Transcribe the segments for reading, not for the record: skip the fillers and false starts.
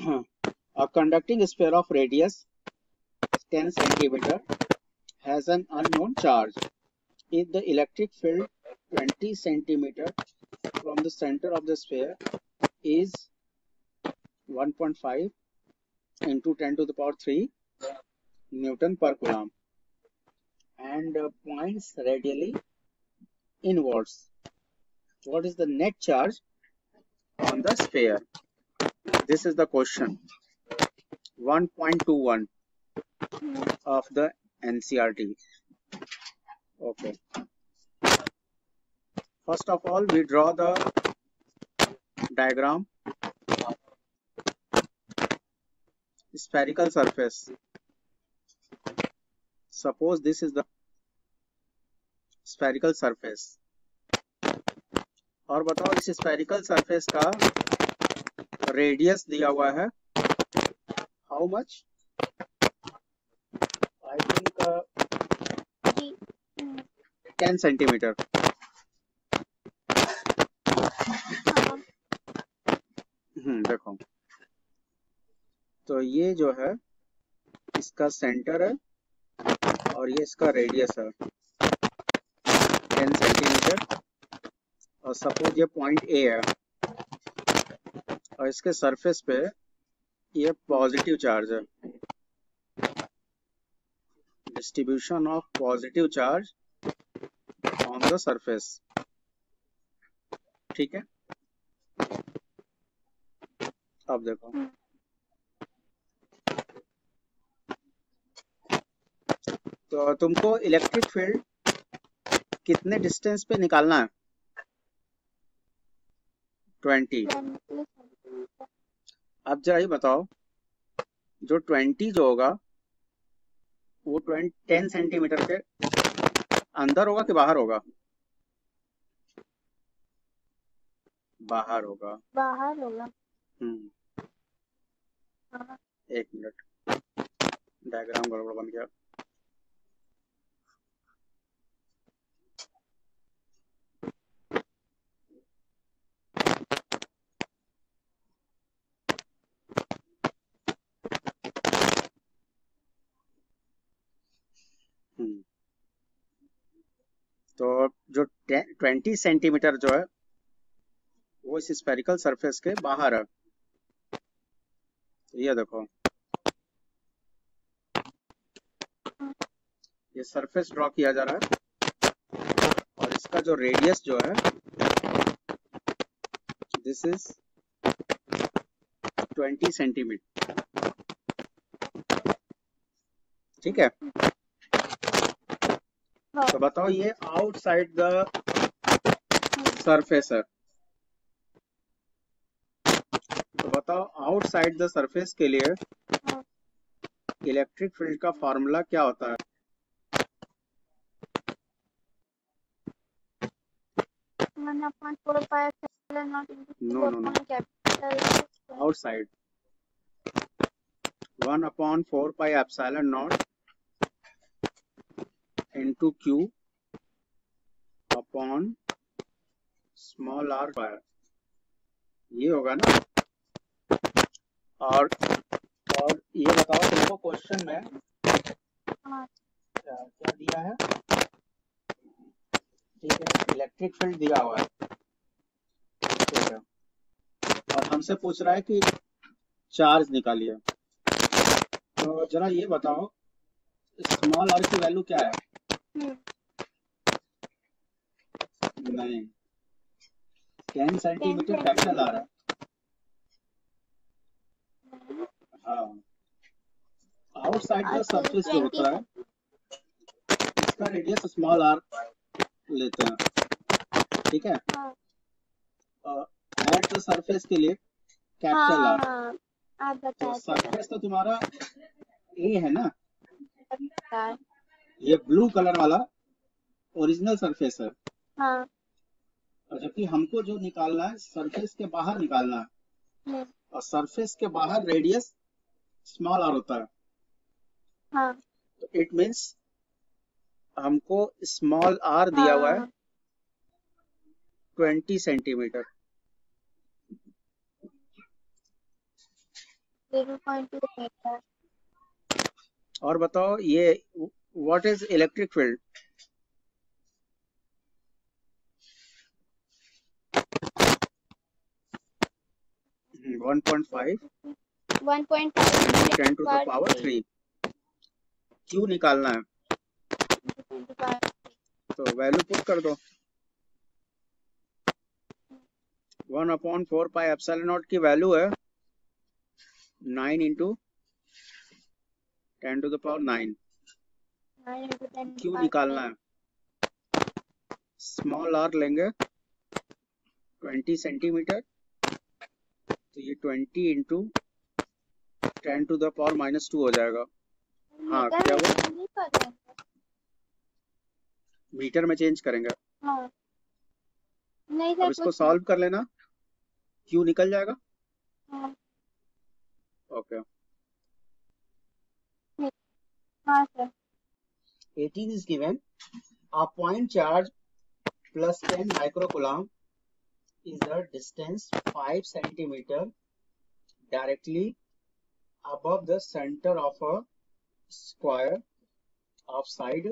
A conducting sphere of radius 10 centimeter has an unknown charge. If the electric field 20 centimeter from the center of the sphere is 1.5 into 10 to the power 3 Newton per Coulomb and points radially inwards, what is the net charge on the sphere? This is the question. 1.21 of the NCERT. Okay. First of all, we draw the diagram. Spherical surface. Suppose this is the spherical surface. और बताओ इस spherical surface का radius दिया हुआ है how much I think 10 centimetre देखो तो ये जो है इसका सेंटर है और ये इसका रेडियस है 10 सेंटीमीटर और सपोज ये पॉइंट ए है और इसके सरफेस पे ये पॉजिटिव चार्ज है distribution of positive charge on the surface ठीक है अब देखो तो तुमको इलेक्ट्रिक फील्ड कितने डिस्टेंस पे निकालना है 20 अब जरा ये बताओ जो 20 जो होगा वो 10 सेंटीमीटर के अंदर होगा कि बाहर होगा बाहर होगा बाहर होगा एक मिनट डायग्राम गड़बड़ बन गया तो जो 20 सेंटीमीटर जो है वो इस स्फेरिकल सरफेस के बाहर है तो ये देखो ये सरफेस ड्रॉ किया जा रहा है और इसका जो रेडियस जो है दिस इज 20 सेंटीमीटर ठीक है तो बताओ ये आउटसाइड द सरफेस है तो बताओ आउटसाइड द सरफेस के लिए इलेक्ट्रिक फील्ड का फॉर्मूला क्या होता है no no no outside 1/4 pi epsilon naught into Q upon small r square ये होगा ना और ये बताओ तुमको क्वेश्चन में क्या दिया है ठीक है इलेक्ट्रिक फील्ड दिया हुआ है ठीक है और हमसे पूछ रहा है कि चार्ज निकालिए तो जरा ये बताओ स्मॉल r की वैल्यू क्या है नहीं 10 सेंटीमीटर कैपिटल आ रहा है हाँ आउटसाइड द सरफेस जो होता है इसका रेडियस स्मॉल आर लेते हैं ठीक है एट द सरफेस के लिए कैपिटल आर तो सरफेस तो तुम्हारा ए है ना ये ब्लू कलर वाला ओरिजिनल सरफेस है हाँ। और जबकि हमको जो निकालना है सरफेस के बाहर निकालना है और सरफेस के बाहर रेडियस स्मॉल आर होता है हाँ। तो इट मीन्स हमको स्मॉल आर दिया हुआ है 20 सेंटीमीटर 0.2 मीटर। और बताओ ये what is electric field? One point five 1.5 10 to the power 3। Q निकालना है तो वैल्यू पुट कर दो। 1/4 पाई एप्सिलॉन नॉट की वैल्यू है 9 into 10 to the power 9। Q निकालना है। स्मॉल आर लेंगे 20 सेंटीमीटर, तो ये 20 into 10 to the power -2 हो जाएगा। हाँ क्या वो मीटर में चेंज करेंगे। हाँ। नहीं अब इसको सॉल्व कर लेना, क्यू निकल जाएगा। हाँ। ओके। हाँ sir. 18 is given. A point charge plus 10 microcoulomb is the distance 5 centimeter directly above the center of a square of side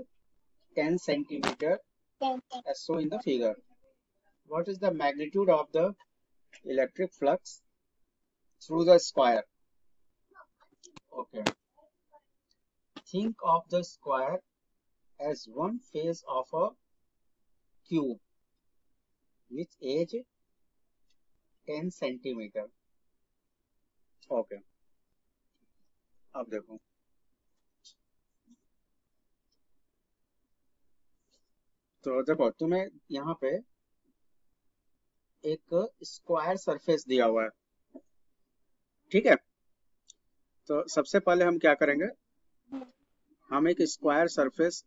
10 centimeter as shown in the figure. What is the magnitude of the electric flux through the square? Okay. Think of the square as one face of a cube with edge 10 centimeter. Okay. अब देखो तो देखो तुम्हें यहाँ पे एक square surface दिया हुआ है, ठीक है। तो सबसे पहले हम क्या करेंगे, हम एक स्क्वायर सरफेस,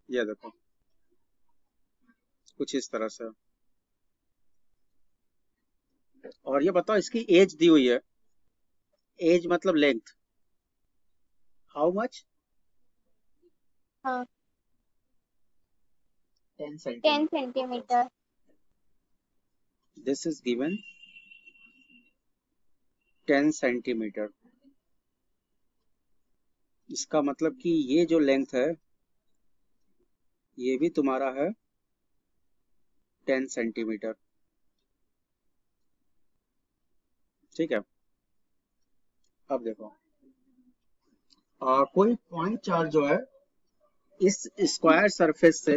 ये देखो कुछ इस तरह से, और ये बताओ इसकी एज दी हुई है। एज मतलब length, how much? 10 centimetre. This is given 10 centimetre. इसका मतलब कि ये जो लेंथ है ये भी तुम्हारा है 10 सेंटीमीटर, ठीक है। अब देखो कोई पॉइंट चार्ज जो है इस स्क्वायर सरफेस से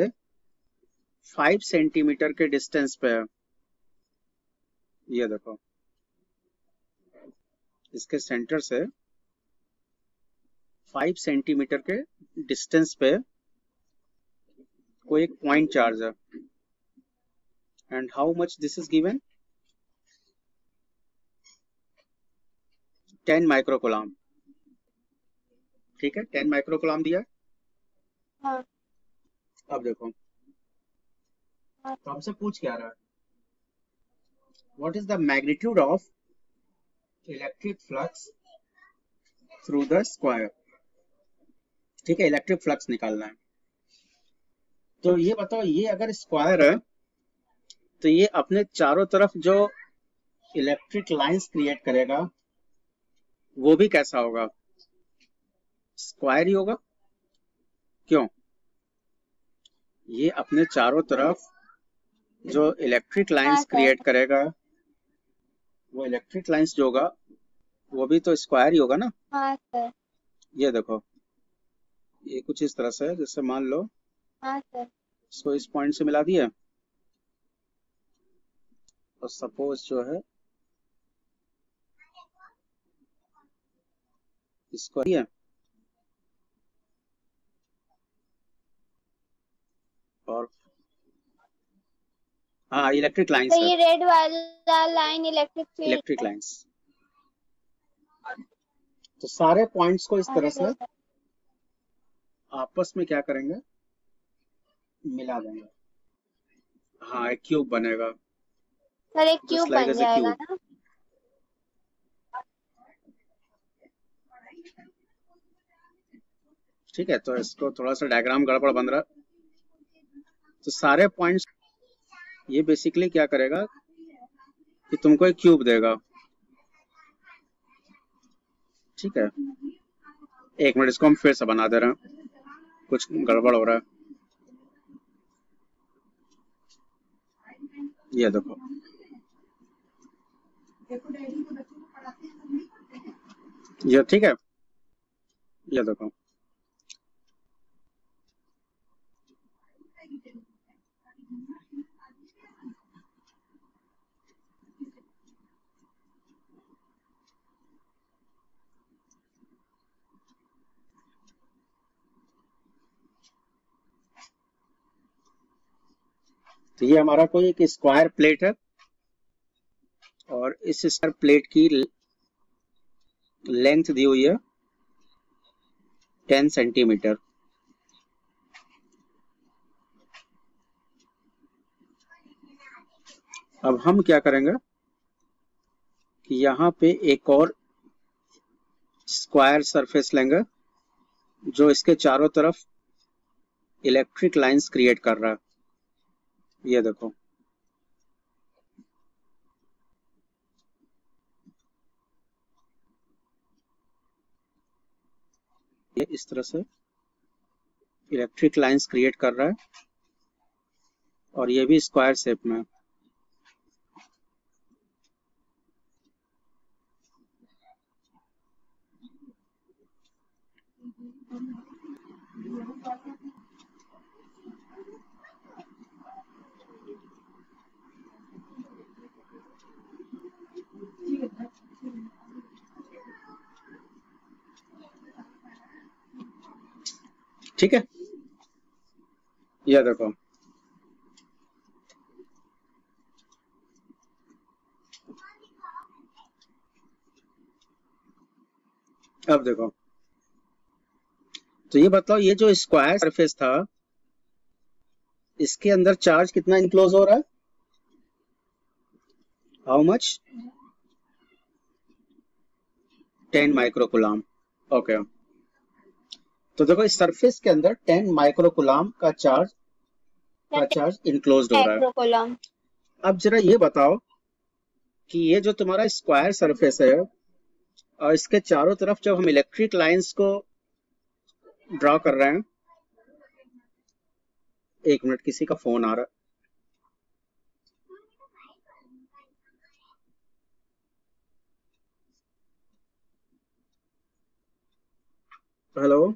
5 सेंटीमीटर के डिस्टेंस पे है। ये देखो इसके सेंटर से 5 सेंटीमीटर के डिस्टेंस पे कोई एक पॉइंट चार्ज है। And how much this is given? 10 microcoulomb, ठीक है। 10 माइक्रोकूलम दिया। हाँ। अब देखो तो हमसे पूछ क्या रहा है, what is the magnitude of electric flux through the square, ठीक है। इलेक्ट्रिक फ्लक्स निकालना है। तो ये बताओ ये अगर स्क्वायर है तो ये अपने चारों तरफ जो इलेक्ट्रिक लाइंस क्रिएट करेगा वो भी कैसा होगा? स्क्वायर ही होगा। क्यों? ये अपने चारों तरफ जो इलेक्ट्रिक लाइंस क्रिएट करेगा वो इलेक्ट्रिक लाइंस जो होगा वो भी तो स्क्वायर ही होगा ना। हाँ सर। ये देखो ये कुछ इस तरह से है, जैसे मान लो हाँ सर। इसको इस पॉइंट से मिला दिया और सपोज जो है इसको दिया और हाँ इलेक्ट्रिक लाइंस तो है। ये रेड वाला लाइन इलेक्ट्रिक लाइंस। तो सारे पॉइंट्स को इस तरह से आपस में क्या करेंगे, मिला देंगे। हाँ एक क्यूब बनेगा। सर एक क्यूब बन जाएगा ना। ठीक है, तो इसको थोड़ा सा डायग्राम गड़बड़ बन रहा। तो सारे पॉइंट्स ये बेसिकली क्या करेगा कि तुमको एक क्यूब देगा ठीक है, एक मिनट, इसको हम फिर से बना दे रहे हैं, कुछ गड़बड़ हो रहा है। ये देखो, ये ठीक है, ये देखो, तो ये हमारा कोई एक स्क्वायर प्लेट है और इस स्क्वायर प्लेट की लेंथ दी हुई है 10 सेंटीमीटर। अब हम क्या करेंगे कि यहाँ पे एक और स्क्वायर सरफेस लेंगे जो इसके चारों तरफ इलेक्ट्रिक लाइंस क्रिएट कर रहा है। ये देखो, ये इस तरह से इलेक्ट्रिक लाइंस क्रिएट कर रहा है और ये भी स्क्वायर शेप में है। ठीक है, ये देखो, अब देखो, तो ये बताओ, ये जो स्क्वायर सरफेस था इसके अंदर चार्ज कितना इनक्लोज हो रहा है? How much? 10 माइक्रोकुलाम। ओके, तो देखो इस सरफेस के अंदर 10 माइक्रोकुलाम का चार्ज इनक्लोज्ड हो रहा है। माइक्रोकुलम। अब जरा ये बताओ कि ये जो तुम्हारा स्क्वायर सरफेस है और इसके चारों तरफ जब हम इलेक्ट्रिक लाइंस को ड्रॉ कर रहे हैं, एक मिनट, किसी का फोन आ रहा है। हेलो,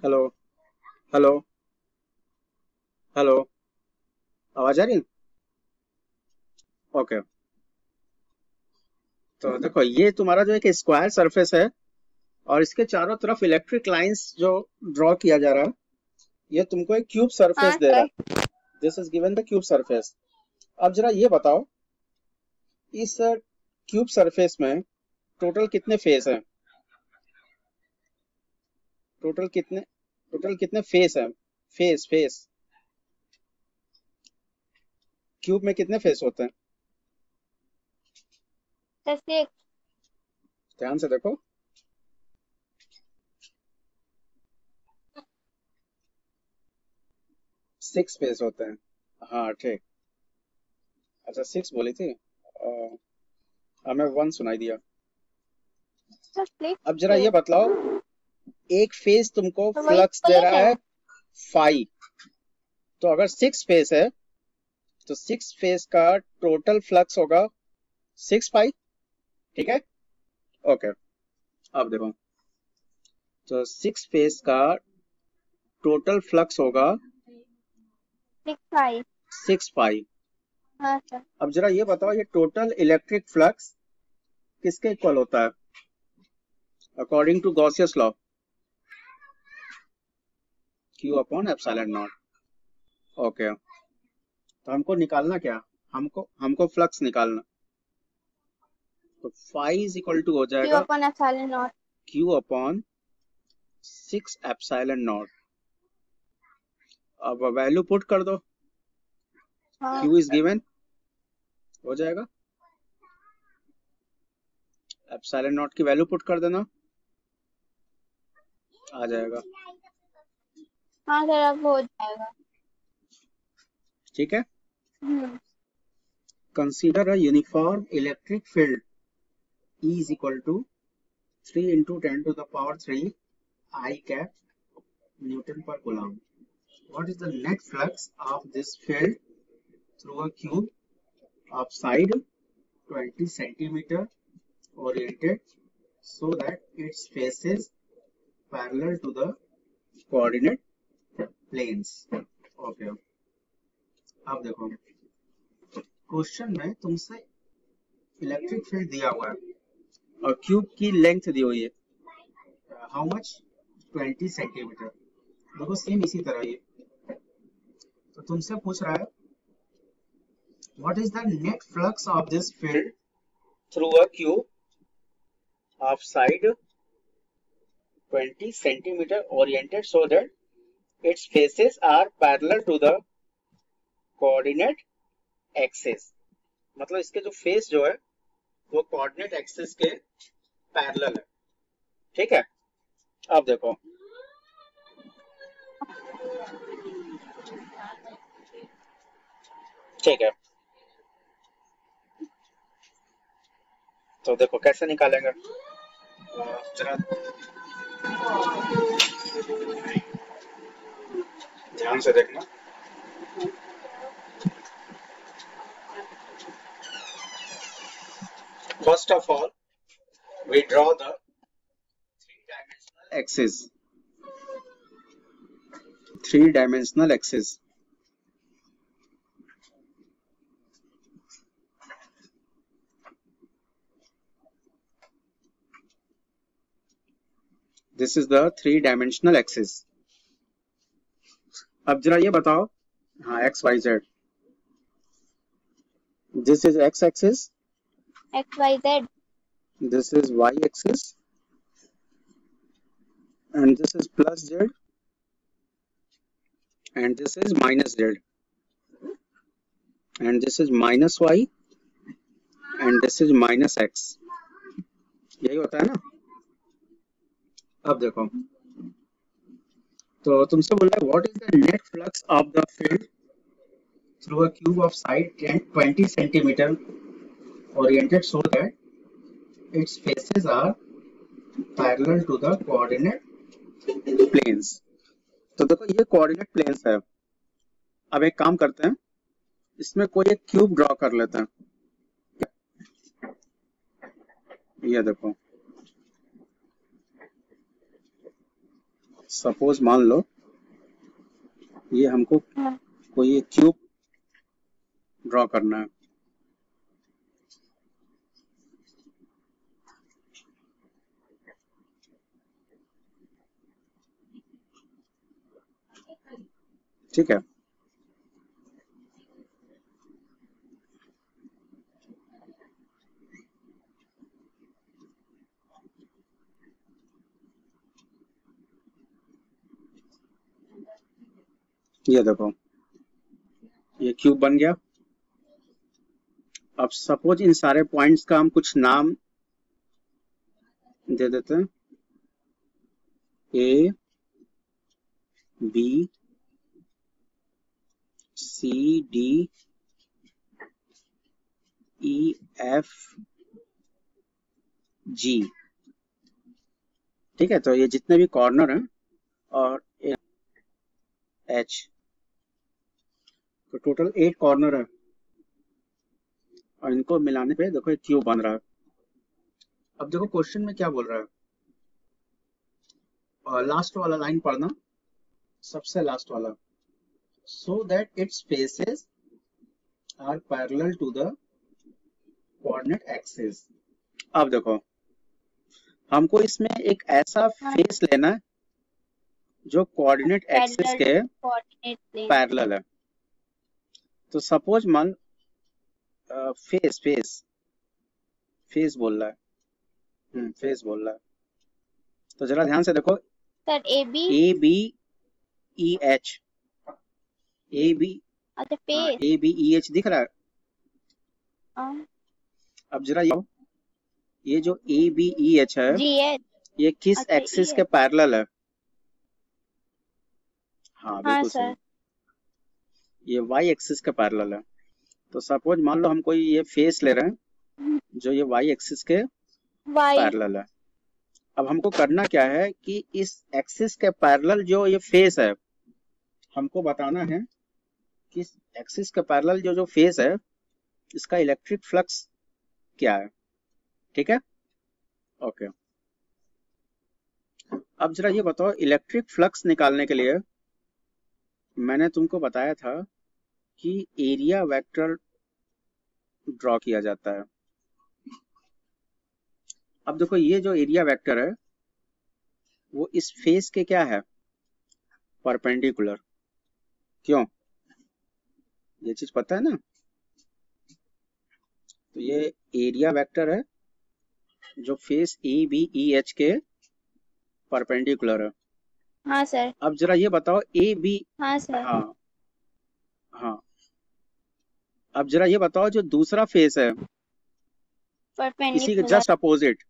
हेलो, हेलो, हेलो, आवाज आ रही है? ओके, तो देखो ये तुम्हारा जो एक स्क्वायर सरफेस है और इसके चारों तरफ इलेक्ट्रिक लाइंस जो ड्रॉ किया जा रहा है, ये तुमको एक क्यूब सरफेस हाँ दे रहा सर। है। This is given the cube surface. अब जरा ये बताओ, इस क्यूब सरफेस में टोटल कितने फेस हैं? टोटल कितने फेस हैं? फेस क्यूब में कितने फेस होते हैं? सर 6। ध्यान से देखो, सिक्स फेस होते हैं। हाँ ठीक, अच्छा 6 बोली थी, हमें 1 सुनाई दिया। Sir please. अब जरा ये बतलाओ, एक फेस तुमको तो वही फ्लक्स दे बोले रहा थे। है 5, तो अगर 6 फेस है तो 6 फेस का टोटल फ्लक्स होगा 6 पाई। ठीक है, ओके, अब देखो, तो 6 फेस का टोटल फ्लक्स होगा 6 6 पाई। हाँ सर। अब जरा ये बताओ, ये टोटल इलेक्ट्रिक फ्लक्स किसके इक्वल होता है according to Gauss's law? Q upon epsilon naught. Okay, तो हमको निकालना क्या? हमको फ्लक्स निकालना, तो फाई इज इक्वल टू हो Q जाएगा upon epsilon naught. Q upon 6 epsilon naught. अब वैल्यू पुट कर दो, हाँ Q इज गिवन, हो जाएगा। एप्सिलॉन नॉट की वैल्यू पुट कर देना, आ जाएगा। हाँ सर अब हो जाएगा। ठीक है। Hmm consider a uniform electric field E is equal to 3 into 10 to the power 3 I cap Newton per coulomb. What is the net flux of this field through a cube of side 20 centimeter oriented so that its faces parallel to the coordinate planes? Okay. अब देखो question में तुमसे electric field दिया हुआ है और cube की length दी हुई है, हाउ मच, 20 सेंटीमीटर। देखो सेम इसी तरह ये तो तुमसे पूछ रहा है what is the net flux of this field through a cube of side 20 centimetre oriented so that its faces are parallel to the coordinate axis. मतलब इसके जो फेस जो है वो कोऑर्डिनेट एक्सिस के पैरेलल है। ठीक है। अब देखो ठीक है, तो देखो कैसे निकालेंगे, जरा ध्यान से देखना। First of all we draw the three dimensional axis. This is the three dimensional axis. अब जरा ये बताओ, हाँ x y z, this is x axis, x y z, this is y axis, and this is plus z, and this is minus z, and this is minus y, and this is minus x. यही होता है ना। अब देखो तो तुमसे बोला है what is the net flux of the field through a cube of side 20 centimetre oriented so that its faces are parallel to the coordinate planes. तो देखो ये कोऑर्डिनेट प्लेन्स है। अब एक काम करते हैं, इसमें कोई एक क्यूब ड्रॉ कर लेते हैं। ये देखो सपोज मान लो ये हमको कोई एक क्यूब ड्रॉ करना है। ठीक है, ये देखो ये क्यूब बन गया। अब सपोज इन सारे पॉइंट्स का हम कुछ नाम दे देते हैं, A B C D E F G. ठीक है, तो ये जितने भी कॉर्नर हैं और एच, तो टोटल 8 कॉर्नर है और इनको मिलाने पे देखो एक क्यूब बन रहा है। अब देखो क्वेश्चन में क्या बोल रहा है, और लास्ट वाला लाइन पढ़ना, सबसे लास्ट वाला, so that its faces are parallel to the coordinate axis. अब देखो हमको इसमें एक ऐसा फेस लेना है जो कोऑर्डिनेट एक्सिस के पैरेलल है। तो सपोज मान फेस फेस फेस बोल रहा है, फेस बोल रहा है। तो जरा ध्यान से देखो, सर AB। ABEH, AB, अच्छा हाँ फेस। ABEH दिख रहा है। हाँ अब जरा ये जो ABEH है, GH। ये किस अच्छा एक्सिस EH। के पैरेलल है? हाँ हाँ बिल्कुल सही, सर। ये वाई एक्सिस के पैरेलल है। तो सपोज मान लो हम कोई ये फेस ले रहे हैं जो ये वाई एक्सिस के Y। पैरेलल है। अब हमको करना क्या है कि इस एक्सिस के पैरेलल जो ये फेस है, हमको बताना है कि इस एक्सिस के पैरेलल जो जो फेस है, इसका इलेक्ट्रिक फ्लक्स क्या है। ठीक है, ओके। अब जरा ये बताओ, इलेक्ट्रिक फ्लक्स निकालने के लिए मैंने तुमको बताया था कि एरिया वेक्टर ड्रॉ किया जाता है। अब देखो, ये जो एरिया वेक्टर है वो इस फेस के क्या है? परपेंडिकुलर। क्यों? ये चीज पता है ना? तो ये एरिया वेक्टर है जो फेस ABEH के परपेंडिकुलर है। हाँ सर। अब जरा ये बताओ AB, हाँ सर। हाँ हाँ, अब जरा ये बताओ जो दूसरा फेस है इसी के परपेंडिकुलर। जस्ट अपोजिट,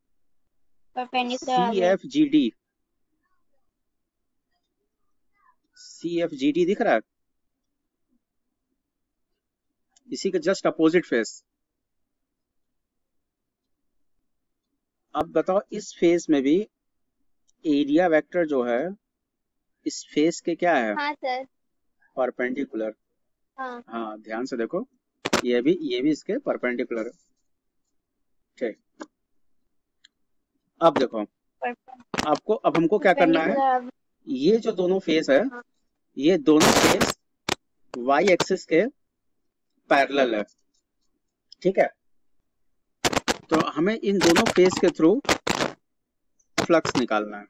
परपेंडिकुलर आगे। CFGD, CFGD दिख रहा है? इसी के जस्ट अपोजिट फेस। अब बताओ, इस फेस में भी एरिया वेक्टर जो है इस फेस के क्या है? हाँ सर। परपेंडिकुलर। हाँ। हाँ ध्यान से देखो, ये भी इसके परपेंडिकुलर है। ठीक, अब देखो, अब हमको क्या करना है, परपेंडिकुलर। ये जो दोनों फेस है, हाँ। ये दोनों फेस वाई एक्सिस के पैरेलल है। ठीक है, तो हमें इन दोनों फेस के थ्रू फ्लक्स निकालना है।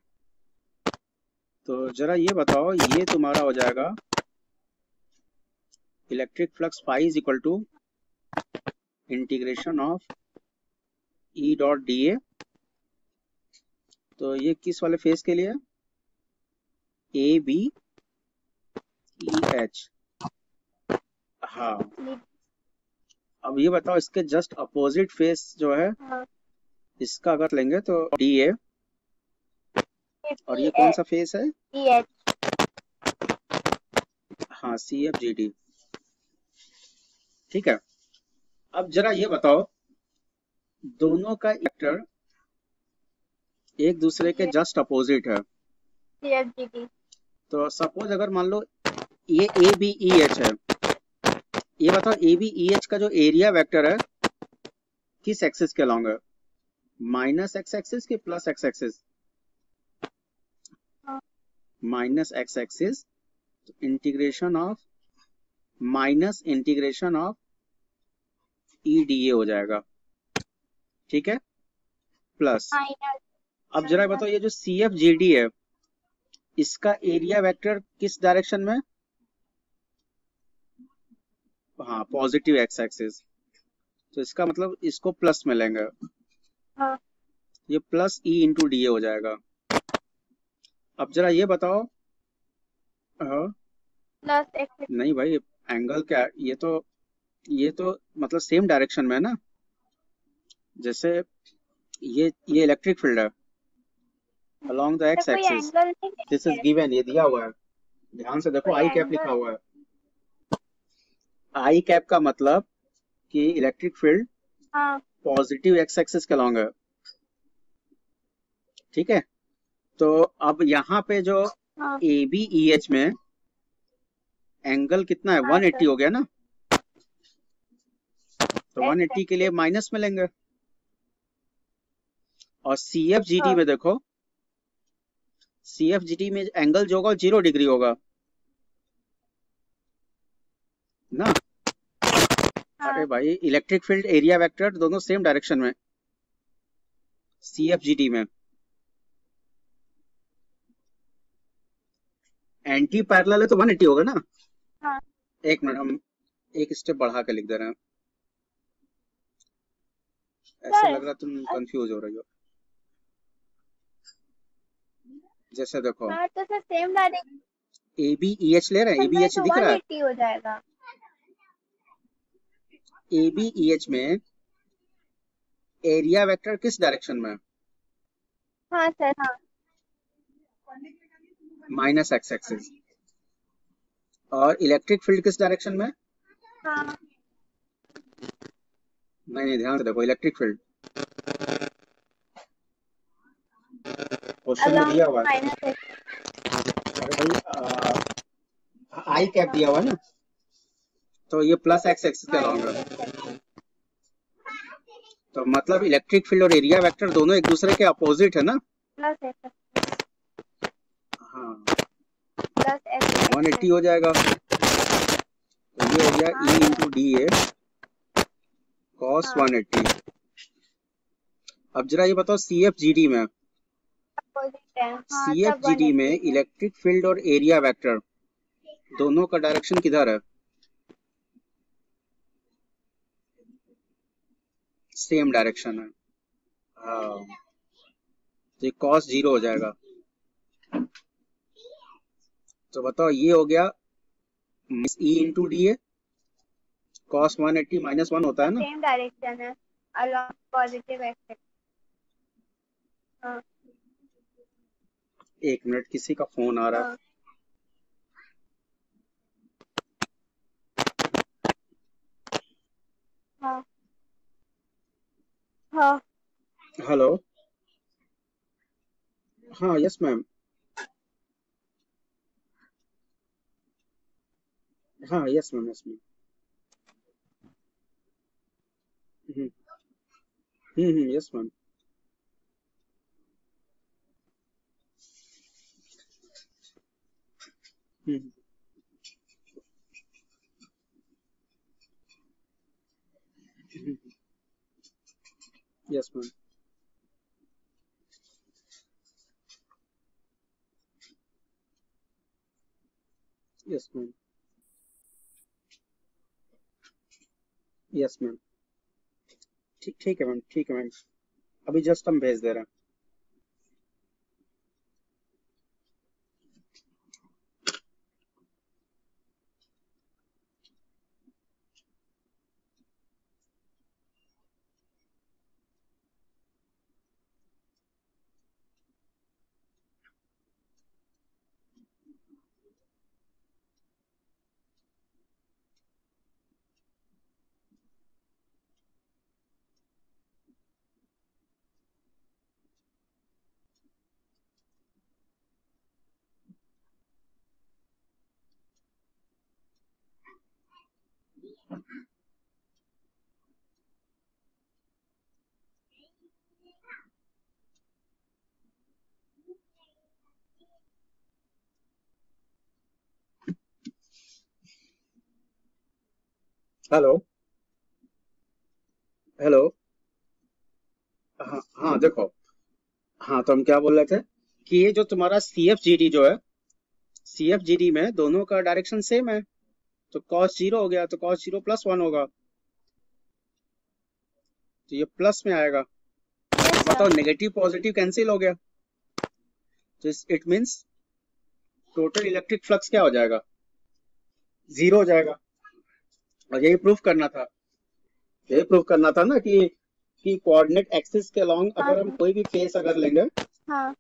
तो जरा ये बताओ, ये तुम्हारा हो जाएगा electric flux phi is equal to integration of E dot DA। तो ये किस वाले फेस के लिए? ABEH। हाँ, अब ये बताओ, इसके जस्ट अपोजिट फेस जो है हाँ। इसका अगर लेंगे तो DA, और ये कौन सा फेस है? EH। हाँ CFGD। ठीक है, अब जरा ये बताओ, दोनों का वेक्टर एक दूसरे के जस्ट अपोजिट है। CFGD। तो सपोज अगर मान लो ये ABEH है, ये बताओ ABEH का जो एरिया वेक्टर है किस एक्सिस के अलॉन्ग है? माइनस एक्स एक्सिस के plus X axis? Minus X axis. तो integration of minus integration of EDA हो जाएगा। ठीक है, प्लस। माइनस। अब जरा बताओ, ये जो CFGD है इसका एरिया वेक्टर किस डायरेक्शन में? हाँ पॉजिटिव एक्स एक्सिस। तो इसका मतलब इसको प्लस में लेंगे, हाँ। ये प्लस E इंटू DA हो जाएगा। अब जरा ये बताओ, प्लस एक्स। नहीं भाई, एंगल क्या, ये तो मतलब सेम डायरेक्शन में है ना। जैसे ये इलेक्ट्रिक फील्ड है अलोंग द तो एक्स कोई एक्सिस, एंगल नहीं दिस इज है। गिवन, ये दिया हुआ है। ध्यान से देखो, कोई आई कैप लिखा एंगल। हुआ है। आई कैप का मतलब कि इलेक्ट्रिक फील्ड हाँ। पॉजिटिव एक्स एक्सिस के अलोंग है। ठीक है, तो अब यहाँ पे जो हाँ। ABEH में एंगल कितना है? हाँ 180 सर। हो गया ना। तो एक्स 180 के लिए एक्सिस। माइनस में लेंगे। और CFGD हाँ। में देखो, CFGD में एंगल जो होगा 0 डिग्री होगा ना। हाँ। अरे भाई, इलेक्ट्रिक फील्ड एरिया वेक्टर दोनों सेम डायरेक्शन में CFGD में। एंटी पैरेलल है तो 180 होगा ना। हाँ। एक मिनट, हम एक स्टेप बढ़ा के लिख दे रहे हैं, ऐसा सर लग रहा तुम कंफ्यूज हो रही हो। जैसे देखो हाँ तो सर सेम डायरेक्शन ABEH ले रहे हैं, में ABEH तो दिख रहा है, 180 हो जाएगा। ABEH में एरिया वेक्टर किस डायरेक्शन में है? हाँ सर, हाँ माइनस एक्स एक्सिस। और इलेक्ट्रिक फील्ड किस डायरेक्शन में है? हाँ नहीं, ध्यान से देखो, इलेक्ट्रिक फील्ड क्वेश्चन में अलॉन्ग दिया हुआ है। Minus x. अरे भाई आई कैप दिया हुआ है ना, तो ये प्लस एक्स एक्सिस के अलाउंग है। तो मतलब इलेक्ट्रिक फील्ड और एरिया वेक्टर दोनों एक दूसरे के अपोजिट है ना। प्लस एक्स हाँ, प्लस एक्स 180 हो जाएगा। तो ये हो गया E into D A cos 180। अब जरा ये बताओ CFGD में, अपोजिट है। हाँ तब CFGD में 180 है। इलेक्ट्रिक फील्ड और एरिया वेक्टर दोनों का डायरेक्शन किधर है? सेम डायरेक्शन है। हाँ, तो ये cos 0 हो जाएगा। तो बताओ ये हो गया E into D A cos 180 minus 1 होता है ना। सेम डायरेक्शन है अलॉन्ग पॉजिटिव एक्स। हाँ एक मिनट, किसी का फोन आ रहा है। हाँ हाँ हेलो, हाँ यस मैम, हाँ yes ma'am, yes ma'am. Yes ma'am. Yes ma'am. Yes ma'am. Yes ma'am. ठीक ठीक है मैम, ठीक है मैम, अभी जस्ट हम भेज दे रहे हैं। Hello hello. हाँ हाँ देखो, हाँ तो हम क्या बोल रहे थे कि ये जो तुम्हारा CFGD जो है, CFGD में दोनों का डायरेक्शन सेम है, तो cos 0 हो गया, तो cos 0 प्लस 1 होगा, तो ये प्लस में आएगा। बताओ नेगेटिव पॉजिटिव कैंसिल हो गया, तो it means total electric flux क्या हो जाएगा? 0 हो जाएगा। और यही प्रूफ करना था, यही प्रूफ करना था ना कि कोऑर्डिनेट एक्सिस के अलोंग अगर हम कोई भी फेस अगर लेंगे हाँ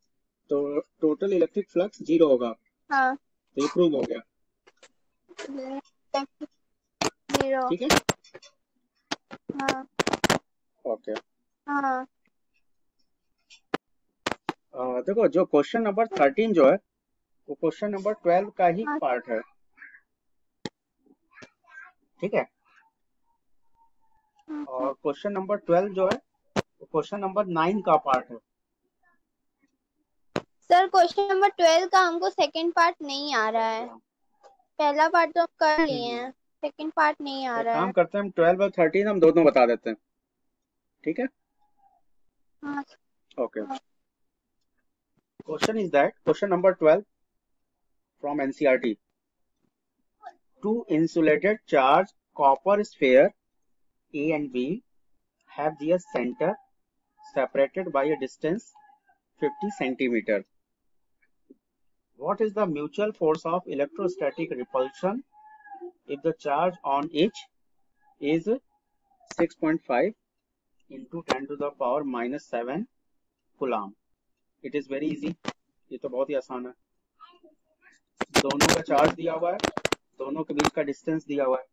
तो टोटल इलेक्ट्रिक फ्लक्स 0 होगा। हाँ तो ये प्रूव हो गया। 0। ठीक है, हाँ ओके। हाँ देखो जो क्वेश्चन नंबर 13 जो है वो क्वेश्चन नंबर 12 का ही हाँ पार्ट है। ठीक है, और क्वेश्चन नंबर 12 जो है वो क्वेश्चन नंबर 9 का पार्ट है। सर क्वेश्चन नंबर 12 का हमको सेकंड पार्ट नहीं आ रहा है। पहला पार्ट तो हम कर लिए हैं, सेकंड पार्ट नहीं आ एक रहा काम है। करते हैं, हम 12 और 13 हम दोनों बता देते हैं। ठीक है, हाँ okay. Question is that question number 12 from NCERT. Two insulated charged copper sphere A and B have their center separated by a distance 50 centimeter. What is the mutual force of electrostatic repulsion if the charge on each is 6.5 into 10 to the power minus 7 coulomb? It is very easy, ये तो बहुत ही आसान है। दोनों का charge दिया हुआ है, दोनों के बीच का डिस्टेंस दिया हुआ है,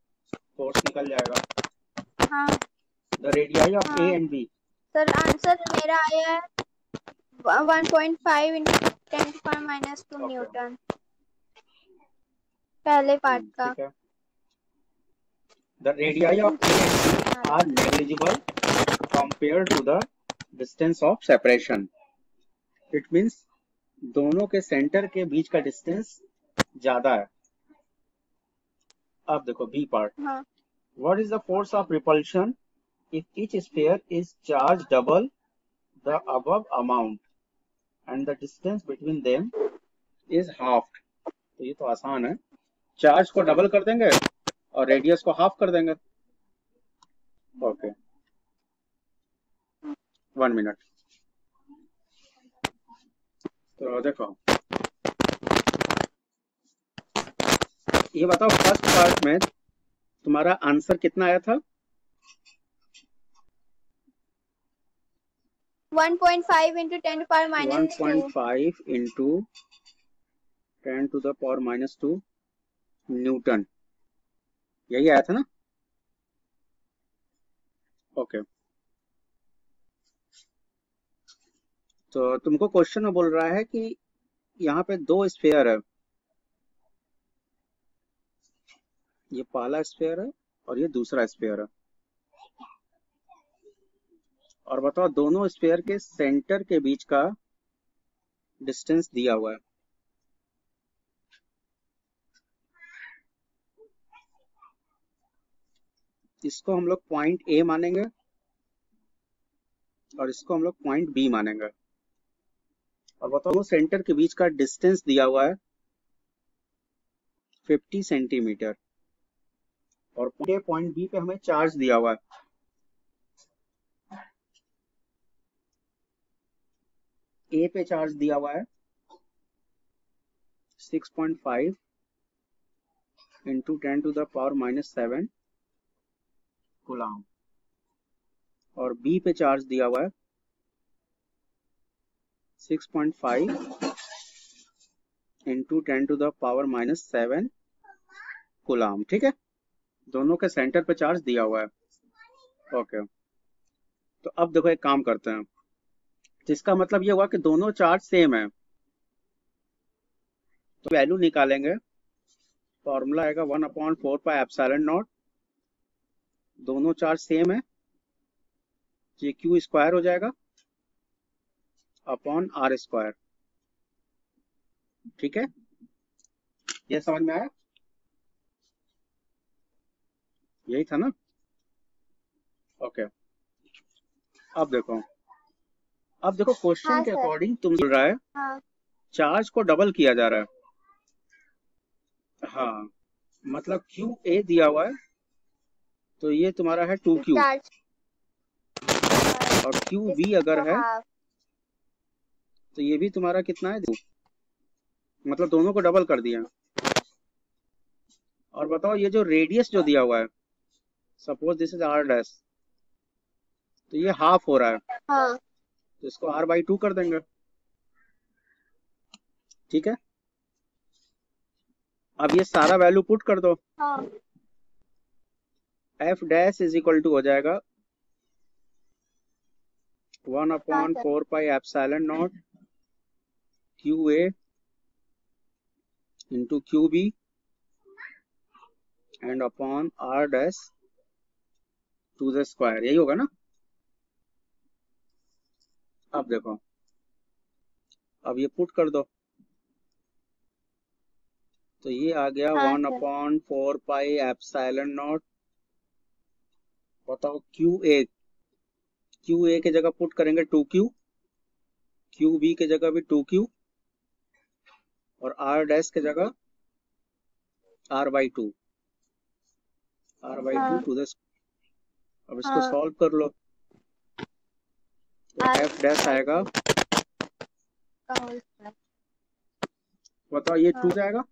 फोर्स निकल जाएगा। हाँ the radii of A and B. Sir answer मेरा आया है 1.5 into 10 to power minus 2 newton पहले पार्ट का। ठीक है। The radii of A and B are negligible compared to the distance of separation. It means दोनों के सेंटर के बीच का डिस्टेंस ज्यादा है। अब देखो B part. What is the force of repulsion if each sphere is charge double the above amount and the distance between them is half? तो ये तो आसान है, चार्ज को डबल कर देंगे और रेडियस को हाफ कर देंगे। Okay 1 minute. तो देखो ये बताओ फर्स्ट पार्ट में तुम्हारा आंसर कितना आया था? 1.5 into 10 to power minus 2 1.5 into 10 to the power minus 2 Newton, यही आया था ना? ओके तो तुमको क्वेश्चन में बोल रहा है कि यहाँ पे दो स्फीयर है, ये पहला स्फीयर है और ये दूसरा स्फीयर है, और बताओ दोनों स्फीयर के सेंटर के बीच का डिस्टेंस दिया हुआ है। इसको हम लोग पॉइंट ए मानेंगे और इसको हम लोग पॉइंट बी मानेंगे, और बताओ सेंटर के बीच का डिस्टेंस दिया हुआ है 50 सेंटीमीटर, और पॉइंट बी पे हमें चार्ज दिया हुआ है। ए पे चार्ज दिया हुआ है 6.5 into 10 to the power minus 7 coulomb, और बी पे चार्ज दिया हुआ है 6.5 into 10 to the power minus 7 coulomb. ठीक है, दोनों के सेंटर पे चार्ज दिया हुआ है। ओके तो अब देखो एक काम करते हैं, जिसका मतलब ये हुआ कि दोनों चार्ज सेम है, तो वैल्यू निकालेंगे। फॉर्मूला आएगा 1/4 पाई एप्सिलॉन नॉट, दोनों चार्ज सेम है, ये क्यू स्क्वायर हो जाएगा अपॉन आर स्क्वायर। ठीक है, ये समझ में आया? यही था ना? ओके अब देखो क्वेश्चन के अकॉर्डिंग तुम बोल रहा है चार्ज को डबल किया जा रहा है। हाँ मतलब क्यू ए दिया हुआ है, तो ये तुम्हारा है 2Q, और क्यू बी अगर है तो ये भी तुम्हारा कितना है 2, मतलब दोनों को डबल कर दिया। और बताओ ये जो रेडियस जो दिया हुआ है, suppose this is R dash, तो ये हाफ हो रहा है, तो इसको r/2 कर देंगे। ठीक है, अब ये सारा वैल्यू पुट कर दो। F dash is equal to हो जाएगा 1/4 pi epsilon naught Q A into Q B and upon R dash to the square, यही होगा ना? अब देखो अब ये पुट कर दो, तो ये आ गया 1/4 पाई एप्सिलॉन नॉट। बताओ क्यू ए के जगह पुट करेंगे 2Q, क्यू बी के जगह भी 2Q, और आर डैश के जगह r/2 टू द। अब इसको सॉल्व कर लो, तो एफ डैश आएगा बताओ ये 2 जाएगा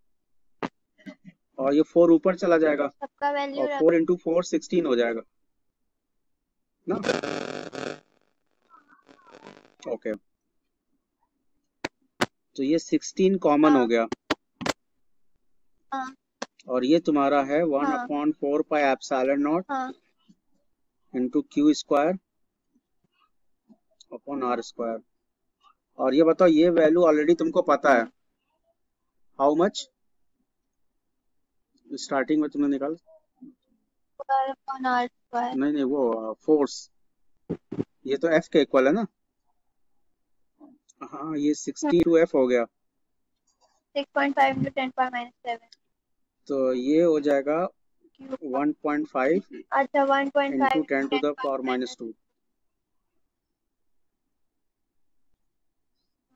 और ये 4 ऊपर चला जाएगा सबका वैल्यू और 4 इंटू 4 16 हो जाएगा ना। ओके, तो ये 16 कॉमन हो गया हाँ और ये तुम्हारा है 1 हाँ अपॉन 4 पाई एप्सिलॉन नॉट हाँ into Q square upon R square. और ये बताओ ये वैल्यू ऑलरेडी तुमको पता है, हाउ मच स्टार्टिंग में तुमने निकाल, R/R²। नहीं वो फोर्स, ये तो एफ के इक्वल है ना। हाँ ये 60 टू एफ हो गया 6.5 into 10⁻⁻⁷ तो ये हो जाएगा क्यूब। 1.5 अच्छा 1.5 into 10 into to the 10⁻⁻²। Power -2।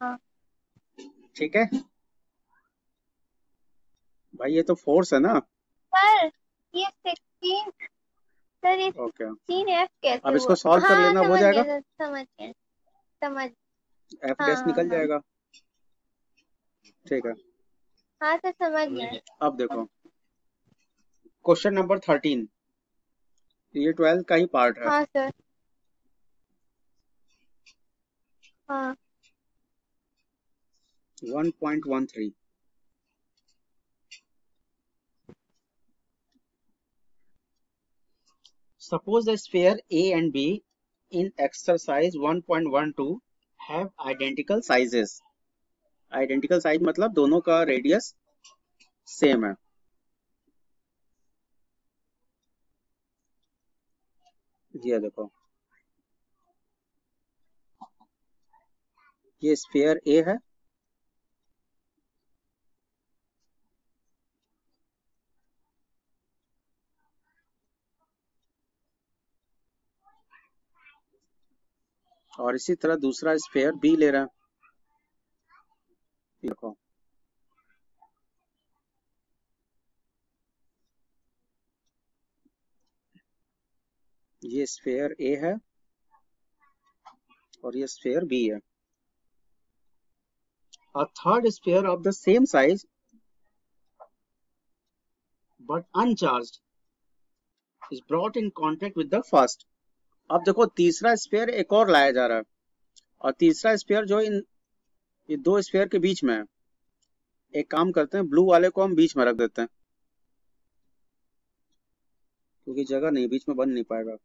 हाँ ठीक है भाई, ये तो फोर्स है ना। सर ये 16, सर ये ओके 16F कैसे अब हुआ? इसको सॉल्व कर हाँ लेना, हो समझ जाएगा, गया सर, समझ गया समझ। एफ हाँ डैश हाँ निकल हाँ जाएगा। ठीक है हाँ सर समझ गया। अब देखो क्वेश्चन नंबर 13, ये 12 का ही पार्ट है। हाँ सर हाँ 1.13 Suppose the sphere A and B in exercise 1.12 have identical sizes. Identical size मतलब दोनों का रेडियस सेम है। ये देखो ये स्फीयर A है और इसी तरह दूसरा स्फीयर B ले रहा है। देखो ये स्फीयर A है और ये स्फीयर B है। A third sphere of the same size but uncharged is brought in contact with the first. अब देखो तीसरा स्फीयर एक और लाया जा रहा है और तीसरा स्फीयर जो ये दो स्फीयर के बीच में है। एक काम करते हैं, ब्लू वाले को हम बीच में रख देते हैं क्योंकि जगह नहीं, बीच में बन नहीं पाएगा।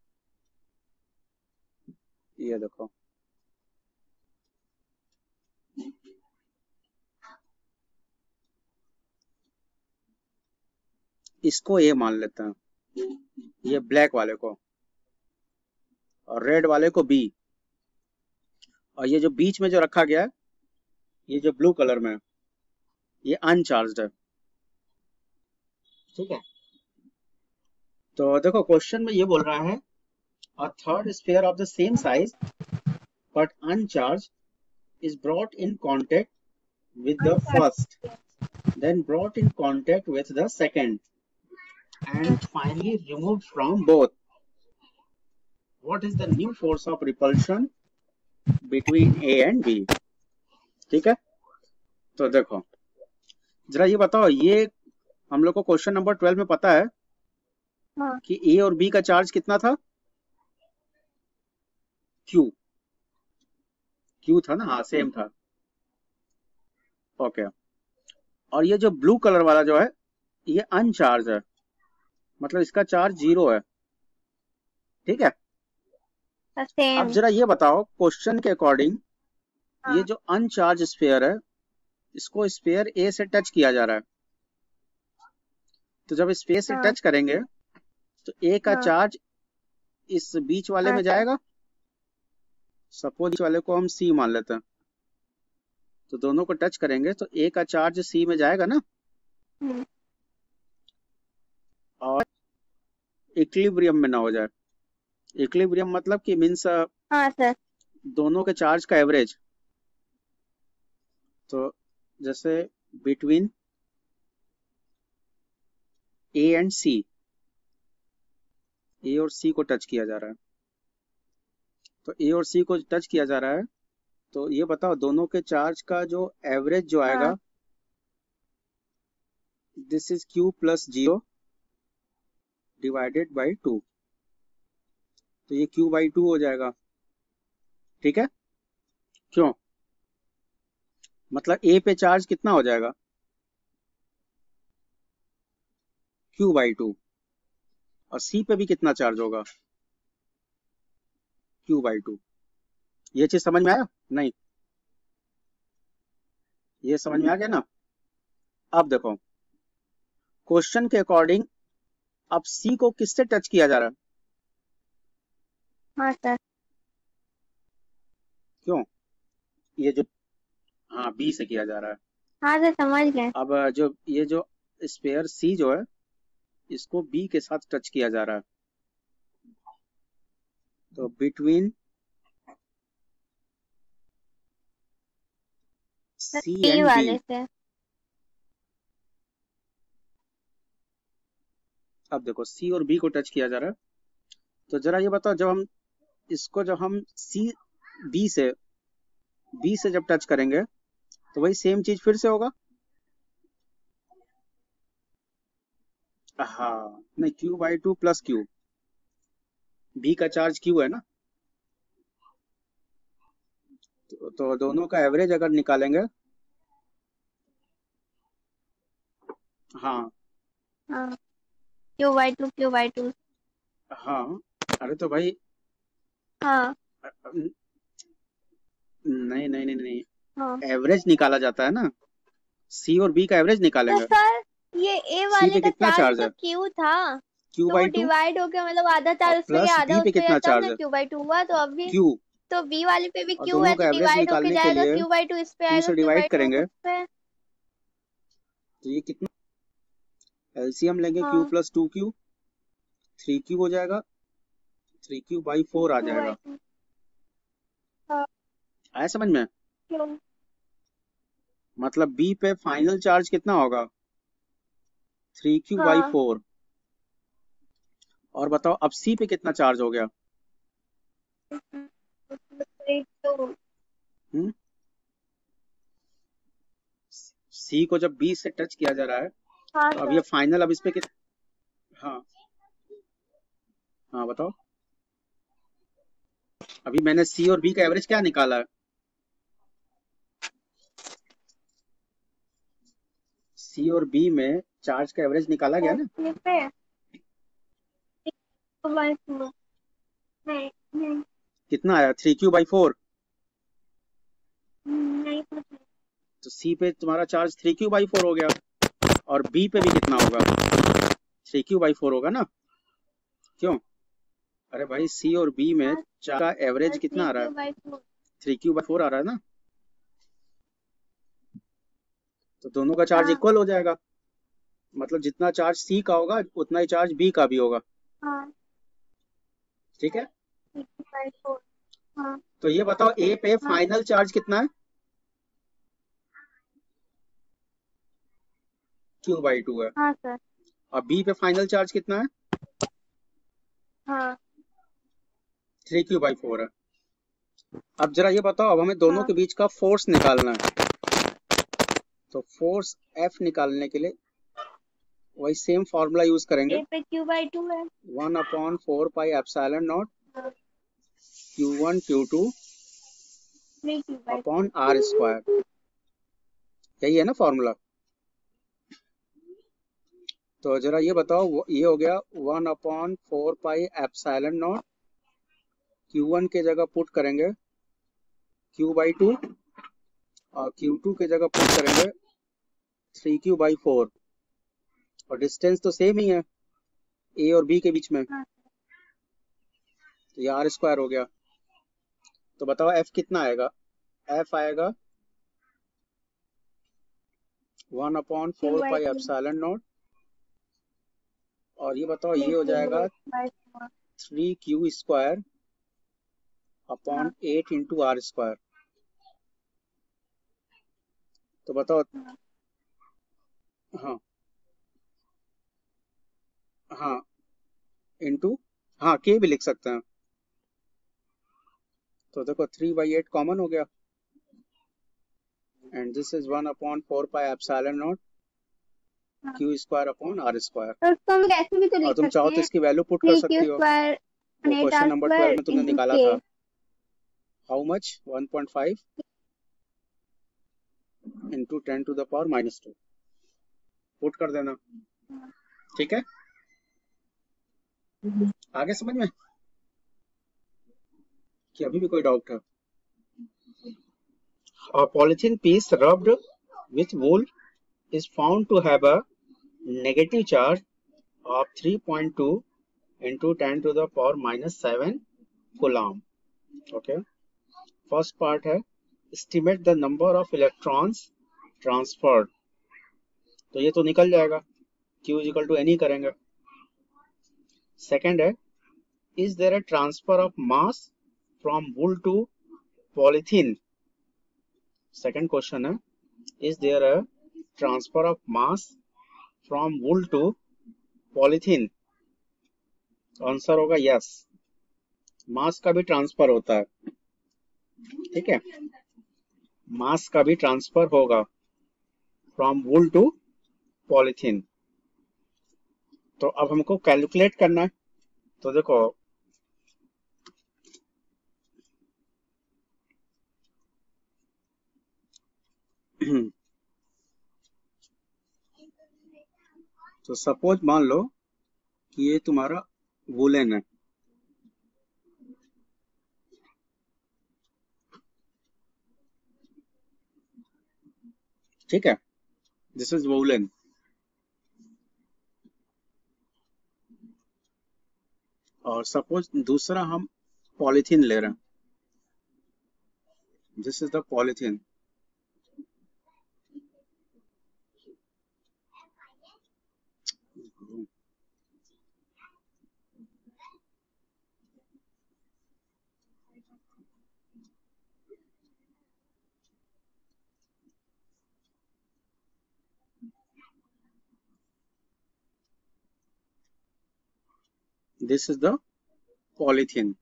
ये देखो इसको ए मान लेते हैं, ये ब्लैक वाले को, और रेड वाले को बी, और ये जो बीच में जो रखा गया है ये जो ब्लू कलर में है ये अनचार्ज्ड है। ठीक है तो देखो क्वेश्चन में ये बोल रहा है a third sphere of the same size but अनचार्ज is brought in contact with the first, then brought in contact with the second, and finally removed from both. What is the new force of repulsion between A and B? ठीक है तो देखो जरा ये बताओ, ये हम लोग को क्वेश्चन नंबर 12 में पता है हाँ कि A और B का चार्ज कितना था, Q, Q था ना, हाँ सेम था। ओके और ये जो ब्लू कलर वाला जो है ये अनचार्ज है, मतलब इसका चार्ज 0 है। ठीक है अब सेम। जरा ये बताओ क्वेश्चन के अकॉर्डिंग हाँ ये जो अनचार्ज स्फीयर है इसको स्फीयर ए से टच किया जा रहा है, तो जब स्फीयर से हाँ टच करेंगे तो ए का हाँ चार्ज इस बीच वाले हाँ में जाएगा। सपोज बीच वाले को हम सी मान लेते हैं, तो दोनों को टच करेंगे तो ए का चार्ज सी में जाएगा ना, हम्म, और इक्विलिब्रियम में ना हो जाए। इक्विलिब्रियम मतलब कि मीन्स हाँ सर दोनों के चार्ज का एवरेज। तो जैसे बिटवीन ए एंड सी, ए और सी को टच किया जा रहा है, तो ए और सी को टच किया जा रहा है तो ये बताओ दोनों के चार्ज का जो एवरेज जो आएगा हाँ this is Q plus 0 divided by 2, तो ये क्यू बाई 2 हो जाएगा। ठीक है, क्यों? मतलब ए पे चार्ज कितना हो जाएगा? Q by 2। और सी पे भी कितना चार्ज होगा? Q by 2। ये चीज समझ में आया? नहीं, ये समझ में आ गया ना? अब देखो, क्वेश्चन के अकॉर्डिंग अब सी को किससे टच किया जा रहा है? हाँ सर। क्यों? ये जो, हाँ, बी से किया जा रहा है। हाँ सर, समझ गए। अब जो ये जो स्पेयर सी जो है, इसको बी के साथ टच किया जा रहा है, तो between C T and B. वाले से। अब देखो, सी और बी को टच किया जा रहा है, तो जरा ये बताओ, जब हम बी से जब टच करेंगे तो वही सेम चीज फिर से होगा। हाँ, नहीं, Q by 2 plus Q, B का चार्ज क्यू है ना, तो दोनों का एवरेज अगर निकालेंगे, हाँ हाँ, Q/2 हाँ, अरे तो भाई, हाँ नहीं नहीं नहीं नहीं, हाँ। एवरेज निकाला जाता है ना, सी और बी का एवरेज तो निकालेंगे। सर, ये ए सी वाले पे का कितना चार्ज चार्ज तो है? Q था, क्यू तो वो बाई 2, डिवाइड हो गया, मतलब आधा और चार्ज उसमें प्लस गया, आधा बी पे उसमें गया, कितना तब चार्ज ना है? Q/2 हुआ। तो अभी क्यू। तो बी वाले पे भी और Q है, दोनों तो का एवरेज डिवाइड होके निकालने के जाएगा, लिए Q/2 इस पे 2 आएगा, से डिवाइड Q/2 करेंगे, उस पे। तो ये कितना, एलसीएम लेंगे, क्यू हाँ, प्लस 2Q, 3Q हो जाएगा, 3Q बाई 4 आ जाएगा। Q/2। हाँ, आया समझ में? क्यों? मतलब बी पे फाइनल चार्ज कितना होगा? 3Q बाई हाँ, 4। और बताओ, अब सी पे कितना चार्ज हो गया? तो हम्म, सी को जब बी से टच किया जा रहा है, हाँ तो अब सर। ये फाइनल, अब इस पे हाँ हाँ, बताओ, अभी मैंने सी और बी का एवरेज क्या निकाला है? सी और बी में चार्ज का एवरेज निकाला गया ना? ये पे Q/2। नहीं नहीं कितना आया? 3Q by 4। नहीं। तो सी पे तुम्हारा चार्ज 3Q बाई 4 हो गया, और बी पे भी कितना होगा? 3Q बाई 4 होगा ना? क्यों? अरे भाई, सी और बी में हाँ चार्ज का एवरेज सर, कितना आ रहा है? 3Q/4। 3Q बाई 4 आ रहा है ना, तो दोनों का चार्ज हाँ इक्वल हो जाएगा। मतलब जितना चार्ज सी का होगा उतना ही चार्ज बी का भी होगा। हाँ, ठीक है, 3Q/4। हाँ तो ये बताओ, ए पे हाँ फाइनल चार्ज कितना है? Q बाई 2 है। हाँ सर। और बी पे फाइनल चार्ज कितना है? हाँ 3Q बाई 4 है। अब जरा ये बताओ, अब हमें दोनों हाँ। के बीच का फोर्स निकालना है, तो फोर्स F निकालने के लिए वही सेम फॉर्मूला यूज करेंगे, ए पे Q/2 है। 1/4 पाई एप्सिलॉन नॉट हाँ, Q1 Q2 3Q/2। Upon R square. यही है ना फॉर्मूला? तो जरा ये बताओ, ये हो गया 1/4 पाई एप्सिलॉन नॉट, Q1 के जगह पुट करेंगे Q बाई 2, और Q2 के जगह पुट करेंगे 3Q बाई 4, और डिस्टेंस तो सेम ही है ए और बी के बीच में, हाँ तो ये R स्क्वायर हो गया। तो बताओ F कितना आएगा? F आएगा 1/4 पाई Q/2। एप्सिलॉन नॉट, और ये बताओ, ये हो जाएगा 3Q/4। 3Q स्क्वायर अपॉन हाँ 8 इंटू R स्क्वायर। तो बताओ, हाँ। हाँ हाँ, इंटू, हाँ, के भी लिख सकते हैं। तो देखो, 3/8 कॉमन हो गया, and this is 1/4 pi epsilon naught Q square upon R square. तो उसको हम ऐसे भी तो और लिख तुम सकते चाहो तो हैं, इसकी वैल्यू पुट कर 3 सकती क्यू हो, स्क्वायर वो 8 क्वेश्चन आर नंबर 12 स्क्वायर में तुमने इंटू निकाला के। था। How much 1.5 into 10 to the power -2 put कर देना। ठीक है, आगे समझ में कि अभी भी कोई डाउट है? A polythene piece rubbed with wool is found to have a negative charge of 3.2 into 10 to the power -7 coulomb. Okay. First part है estimate the number of electrons transferred. तो ये तो निकल जाएगा, Q इक्वल टू N ही करेंगे। Second है is there a transfer of mass from wool to polythene? Second question है is there a transfer of mass from wool to polythene? Answer होगा yes, मास का भी ट्रांसफर होता है। ठीक है, मास का भी ट्रांसफर होगा फ्रॉम वूल टू पॉलीथीन। तो अब हमको कैलकुलेट करना है। तो देखो तो सपोज मान लो कि ये तुम्हारा वूलन है, ठीक है, दिस इज वूलन। और सपोज दूसरा हम पॉलीथीन ले रहे हैं, this is the polythene. This is the polythene.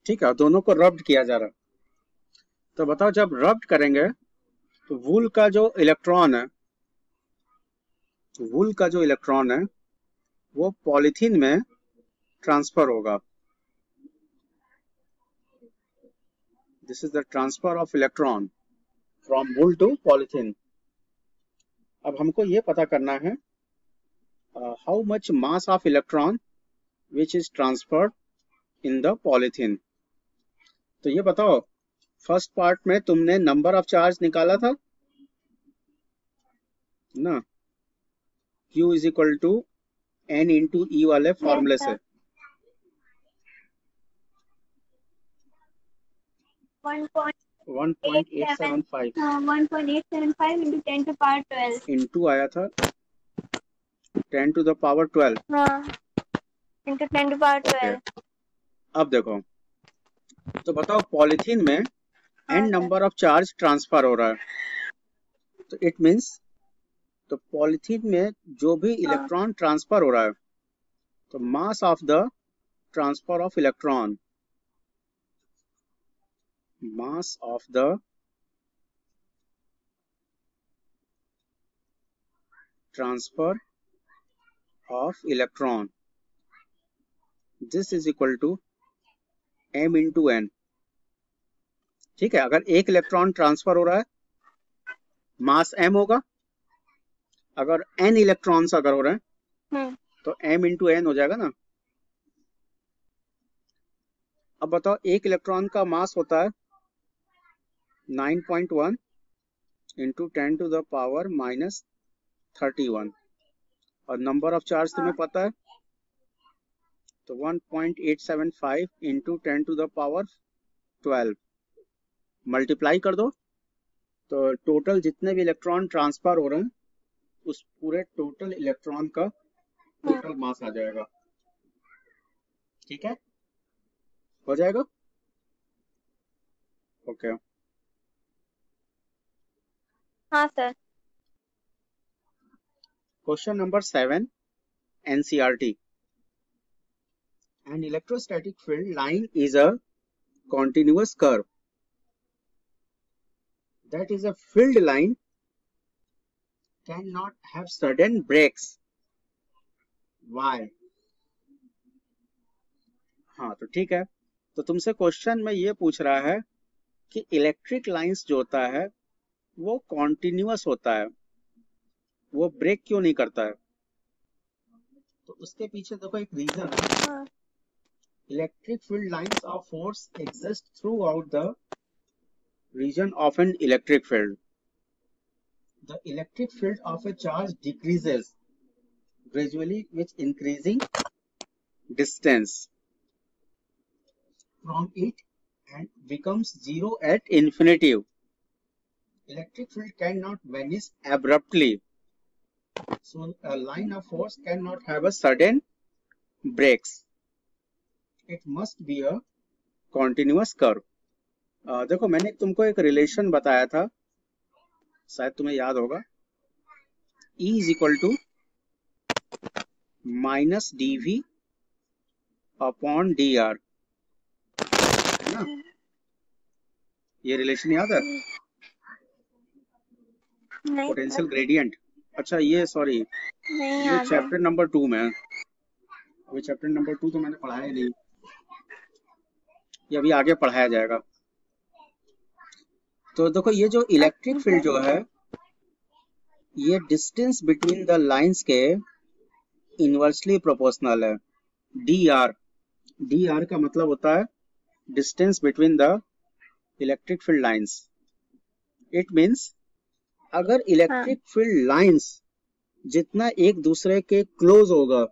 ठीक है, दोनों को रब्ड किया जा रहा है। तो बताओ जब रब्ड करेंगे तो वूल का जो इलेक्ट्रॉन है, वूल का जो इलेक्ट्रॉन है वो पॉलीथीन में ट्रांसफर होगा। This is the transfer of electron from wool to polythene. अब हमको ये पता करना है how much mass of electron which is transferred in the polythene. तो ये बताओ फर्स्ट पार्ट में तुमने नंबर ऑफ चार्ज निकाला था ना, Q is equal to N into E वाले फॉर्मूले से। 1.875 into 10 to power 12 इंटू आया था 10 to the power 12। into 10 to power 12। अब देखो तो बताओ पॉलीथीन में n number of charge transfer हो रहा है, तो इट मींस तो पॉलीथीन में जो भी इलेक्ट्रॉन ट्रांसफर हो रहा है, तो mass of the transfer of electron, mass of the transfer of electron, this is equal to m into n। ठीक है, अगर एक इलेक्ट्रॉन ट्रांसफर हो रहा है मास m होगा, अगर n इलेक्ट्रॉन्स अगर हो रहे हैं तो m इंटू n हो जाएगा ना। अब बताओ एक इलेक्ट्रॉन का मास होता है 9.1 इंटू 10 टू द पावर -31 और नंबर ऑफ चार्ज तुम्हें पता है, तो 1.875 into 10 to the power 12 multiply कर दो, तो टोटल जितने भी इलेक्ट्रॉन ट्रांसफर हो रहे हैं उस पूरे टोटल इलेक्ट्रॉन का टोटल मास आ जाएगा। ठीक है, हो जाएगा। ओके हाँ sir. Question number 7 NCERT। An electrostatic field line is a continuous curve that is a filled line cannot have sudden breaks. Why? हाँ तो ठीक है, तो तुमसे क्वेश्चन में ये पूछ रहा है कि इलेक्ट्रिक लाइंस जो होता है वो कॉन्टिन्यूअस होता है, वो ब्रेक क्यों नहीं करता है? तो उसके पीछे देखो एक रीजन है। Electric field lines of force exist through out the region of an electric field. The electric field of a charge decreases gradually with increasing distance from it and becomes zero at infinity. Electric field cannot vanish abruptly. So a line of force cannot have a sudden breaks. It must be a continuous curve. देखो मैंने तुमको एक relation बताया था, शायद तुम्हें याद होगा, E is equal to minus dV upon dr, है ना? ये रिलेशन याद है? Potential gradient. अच्छा ये सॉरी, ये चैप्टर नंबर 2 में है। अभी चैप्टर नंबर 2 तो मैंने पढ़ाया नहीं, ये अभी आगे पढ़ाया जाएगा। तो देखो ये जो इलेक्ट्रिक फील्ड जो है ये डिस्टेंस बिटवीन द लाइंस के इनवर्सली प्रोपोर्शनल है। डी आर का मतलब होता है distance between the electric field lines. It means अगर इलेक्ट्रिक फील्ड लाइंस जितना एक दूसरे के क्लोज होगा,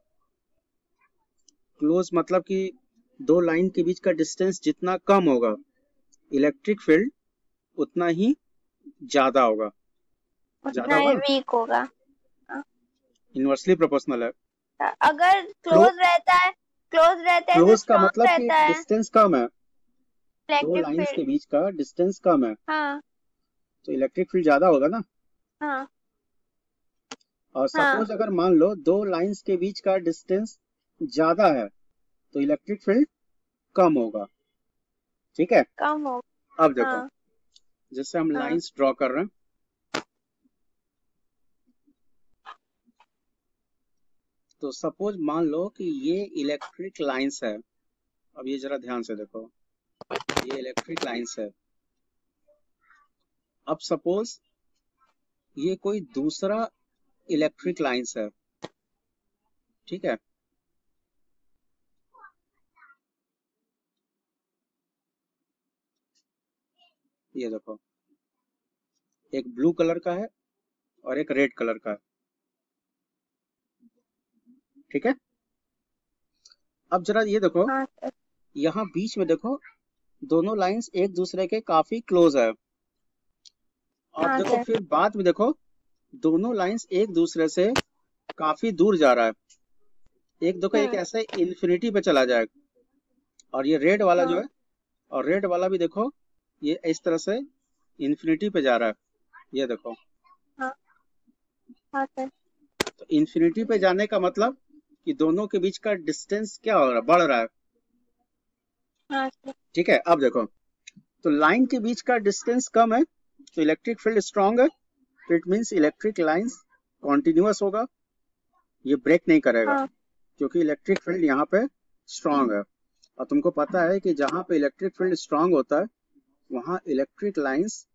क्लोज मतलब कि दो लाइन के बीच का डिस्टेंस जितना कम होगा, इलेक्ट्रिक फील्ड उतना ही ज्यादा होगा, उतना ही वीक होगा। इनवर्सली प्रोपोर्शनल है। अगर क्लोज रहता है क्लोज का मतलब कि डिस्टेंस कम है, दो लाइंस के बीच का डिस्टेंस कम है, हाँ। तो इलेक्ट्रिक फील्ड ज्यादा होगा ना, हाँ। और सपोज अगर मान लो दो लाइंस के बीच का डिस्टेंस ज्यादा है तो इलेक्ट्रिक फील्ड कम होगा, ठीक है, कम होगा। अब देखो, हाँ। जैसे हम लाइंस ड्रॉ कर रहे हैं, तो सपोज मान लो कि ये इलेक्ट्रिक लाइंस है। अब ये जरा ध्यान से देखो, ये इलेक्ट्रिक लाइंस है। अब सपोज ये कोई दूसरा इलेक्ट्रिक लाइंस है, ठीक है, ये देखो एक ब्लू कलर का है और एक रेड कलर का है, ठीक है। अब जरा ये देखो, हाँ। यहाँ बीच में देखो दोनों लाइंस एक दूसरे के काफी क्लोज है। अब हाँ, देखो फिर बाद में देखो दोनों लाइंस एक दूसरे से काफी दूर जा रहा है। एक देखो एक ऐसे इन्फिनिटी पे चला जाएगा, और ये रेड वाला जो है, और रेड वाला भी देखो ये इस तरह से इन्फिनिटी पे जा रहा है, ये देखो, हाँ। हाँ, तो इन्फिनिटी पे जाने का मतलब कि दोनों के बीच का डिस्टेंस क्या हो रहा है, बढ़ रहा है, हाँ, ठीक है। अब देखो तो लाइन के बीच का डिस्टेंस कम है तो इलेक्ट्रिक फील्ड स्ट्रांग है, तो it means electric lines continuous होगा, ये ब्रेक नहीं करेगा, हाँ। क्योंकि इलेक्ट्रिक फील्ड यहाँ पे स्ट्रांग है। और तुमको पता है कि जहां पे इलेक्ट्रिक फील्ड स्ट्रांग होता है वहां इलेक्ट्रिक लाइंस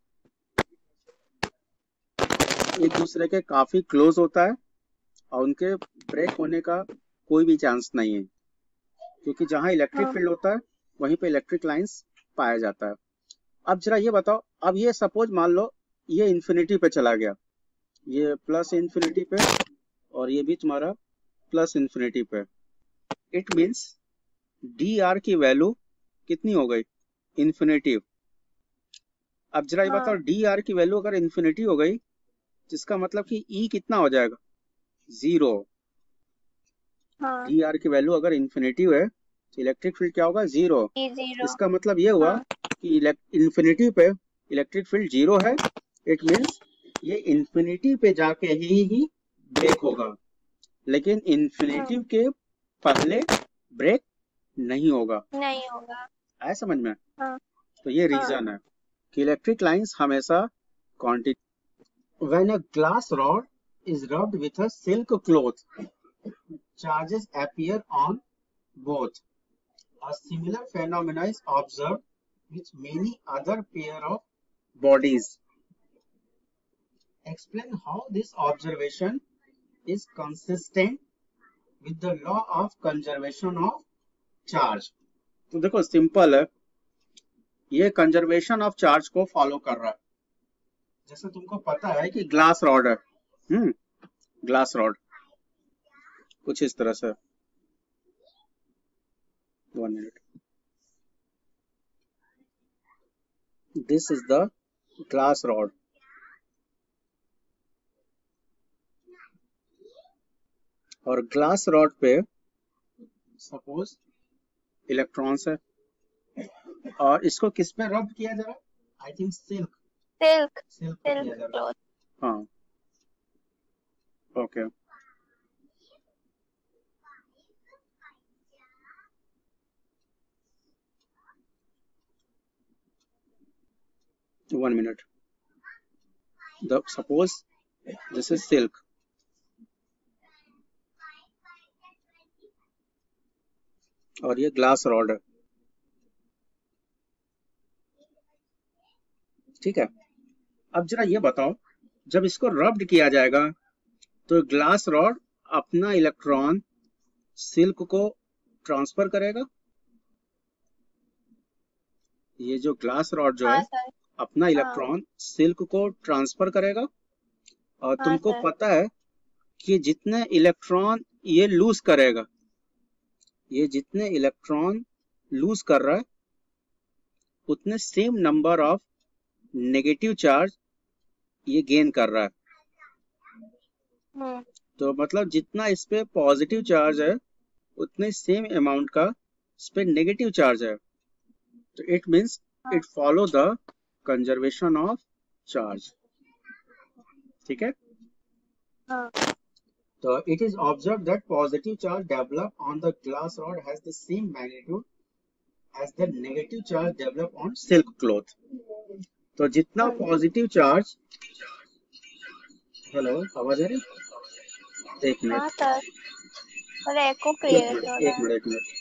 एक दूसरे के काफी क्लोज होता है और उनके ब्रेक होने का कोई भी चांस नहीं है, क्योंकि जहां इलेक्ट्रिक फील्ड होता है वहीं पे इलेक्ट्रिक लाइंस पाया जाता है। अब जरा ये बताओ, अब ये सपोज मान लो ये इन्फिनिटी पे चला गया, ये प्लस इन्फिनिटी पे और ये भी तुम्हारा प्लस इन्फिनिटी पे, इट मींस डी आर की वैल्यू कितनी हो गई, इन्फिनिटी। अब जरा ये बताओ डी आर की वैल्यू अगर इन्फिनिटी हो गई जिसका मतलब कि ई कितना हो जाएगा, 0। हाँ। डी आर की वैल्यू अगर इन्फिनिटी है तो इलेक्ट्रिक फील्ड क्या होगा, 0। इसका मतलब ये हुआ कि इन्फिनिटी पे इलेक्ट्रिक फील्ड 0 है, इट मींस ये इन्फिनिटी पे जाके ही ब्रेक होगा, लेकिन इन्फिनिटी के पहले ब्रेक नहीं होगा, आया समझ में? हाँ। तो ये रीजन है कि इलेक्ट्रिक लाइंस हमेशा Continue. When a glass rod is rubbed with a silk cloth, charges appear on both. A similar phenomenon is observed with many other pair of bodies. Explain how this observation is consistent with the law of conservation of charge. तो देखो simple है, ये conservation of charge को follow कर रहा है। जैसे तुमको पता है कि ग्लास रॉड है, ग्लास रॉड कुछ इस तरह से, 1 minute, this is the glass rod. और ग्लास रॉड पे सपोज इलेक्ट्रॉन्स है और इसको किस पे रब किया जा रहा है? आई थिंक सिल्क पे किया जा रहा है। हाँ, okay. One minute. Suppose this is silk. और ये ग्लास रॉड है, ठीक है। अब जरा ये बताओ, जब इसको रब्ड किया जाएगा तो ग्लास रॉड अपना इलेक्ट्रॉन सिल्क को ट्रांसफर करेगा। ये जो ग्लास रॉड जो है अपना इलेक्ट्रॉन सिल्क को ट्रांसफर करेगा। और तुमको पता है कि जितने इलेक्ट्रॉन ये लूज करेगा, ये जितने इलेक्ट्रॉन लूज कर रहा है उतने same number of negative charge ये गेन कर रहा है। तो मतलब जितना इस पे पॉजिटिव चार्ज है उतने सेम अमाउंट का इस पे नेगेटिव चार्ज है। तो it means it follow the conservation of charge, ठीक है। So it is observed that positive charge developed on the glass rod has the same magnitude as the negative charge developed on silk cloth. तो जितना positive charge, hello आवाज आ रही? एक minute, एक minute.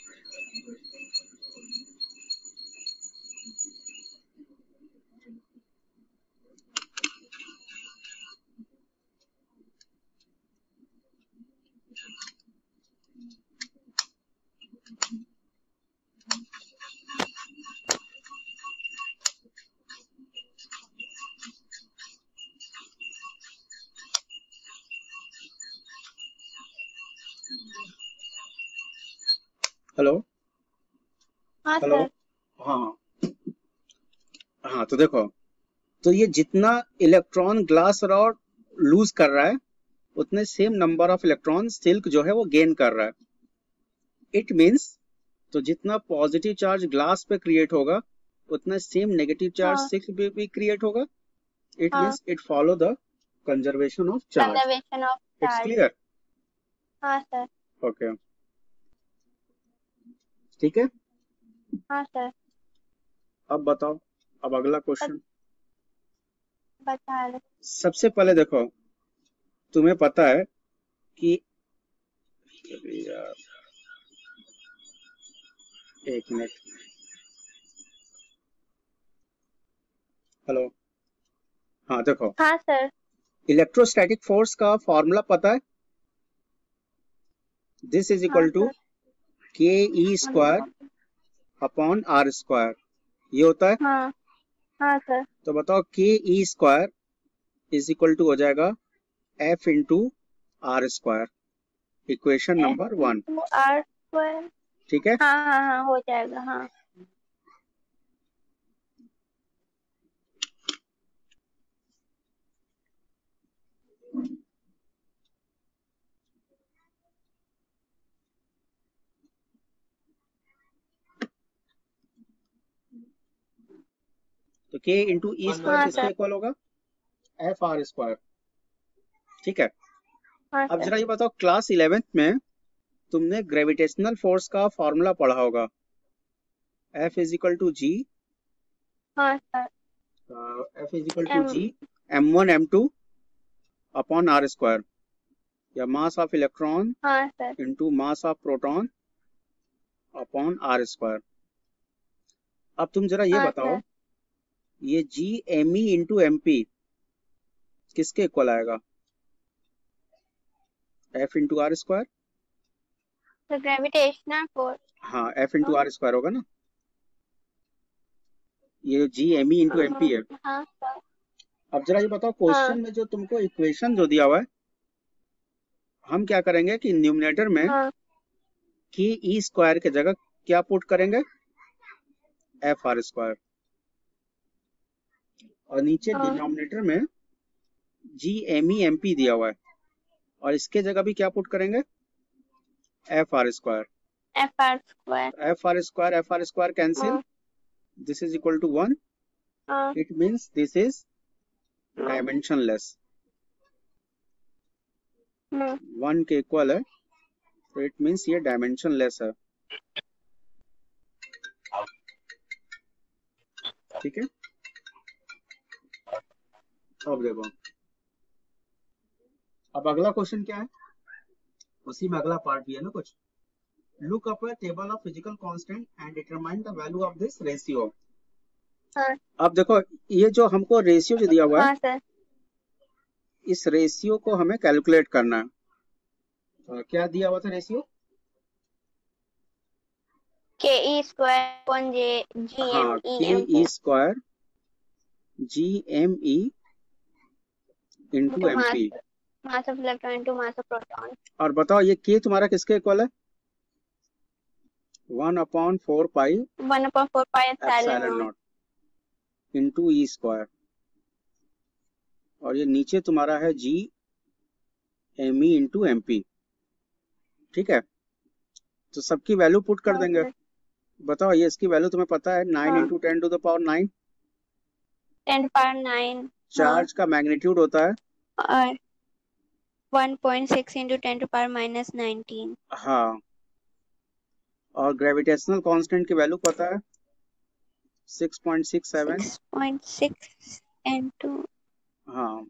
Hello hello, हाँ तो देखो, तो ये जितना इलेक्ट्रॉन ग्लास रॉड लूज कर रहा है उतने same number of electron silk जो है वो गेन कर रहा है। इट मींस तो जितना पॉजिटिव चार्ज ग्लास पे क्रिएट होगा उतना सेम नेगेटिव चार्ज सिल्क पे भी क्रिएट होगा। It means it follow the conservation of charge. It's clear? हाँ सर। ओके, ठीक है। हाँ सर। अब बताओ, अब अगला क्वेश्चन बता रहे। सबसे पहले देखो, तुम्हें पता है कि एक मिनट, हेलो, हाँ देखो, हाँ सर। इलेक्ट्रोस्टैटिक फोर्स का फॉर्मूला पता है? This is equal to ke² upon r², ये होता है। हाँ सर। तो बताओ ke² इज इक्वल टू हो जाएगा f into r², equation number 1, r², ठीक है। हाँ हो जाएगा। हाँ तो k इंटू e² किसके इक्वल होगा? FR², ठीक है। अब जरा ये बताओ, क्लास 11th में तुमने ग्रेविटेशनल फोर्स का फॉर्मूला पढ़ा होगा, F is equal to G, हाँ sir. F is equal to G m1 m2 upon R square, या मास ऑफ इलेक्ट्रॉन हाँ sir. Into mass of proton upon R square. अब तुम जरा ये हाँ बताओ, सर। ये G M E into M P किसके इक्वल आएगा? F into R square. तो ग्रेविटेशनल फोर्स। हाँ, एफ इंटू आर स्क्वायर होगा ना। ये G M E into M P है। हाँ सर। अब जरा ये बताओ, हाँ क्वेश्चन में जो तुमको इक्वेशन जो दिया हुआ है, हम क्या करेंगे कि न्यूमरेटर में हाँ की ई स्क्वायर के जगह क्या पुट करेंगे? F R square. और नीचे हाँ डिनोमिनेटर में G M E M P दिया हुआ है, और इसके जगह भी क्या पुट करेंगे? F R square. F R square. F R square cancel, हाँ दिस इज इक्वल टू 1, हाँ it means this is dimensionless. 1 के इक्वल है, तो इट मीन्स ये डायमेंशनलेस है। ठीक है, अब देखो, अब अगला क्वेश्चन क्या है, उसी में अगला पार्ट भी है ना कुछ। Look up a table of physical constant and determine the value of this ratio. हाँ अब देखो, ये जो हमको रेशियो जो दिया हुआ है, हाँ सर। इस रेशियो को हमें कैलकुलेट करना है। क्या दिया हुआ था ratio? K E square upon J G M हाँ, E K M E square G M E into into M P. Mass of electron into mass of proton. और बताओ, ये के तुम्हारा किसके इक्वल है? 1/4 pi 1/4 pi epsilon epsilon naught naught into E square. और ये नीचे तुम्हारा है G M E into M P. ठीक है, तो सबकी वैल्यू पुट कर देंगे। बताओ, ये इसकी वैल्यू तुम्हें पता है, 9 into 10 to the power 9। 10⁻9। Charge का मैग्नीट्यूड होता है, और 1.6 इंटू 10⁻⁻19। हाँ, और ग्रेविटेशनल कांस्टेंट की वैल्यू पता है, 6.67। 6.6 इंटू हाँ,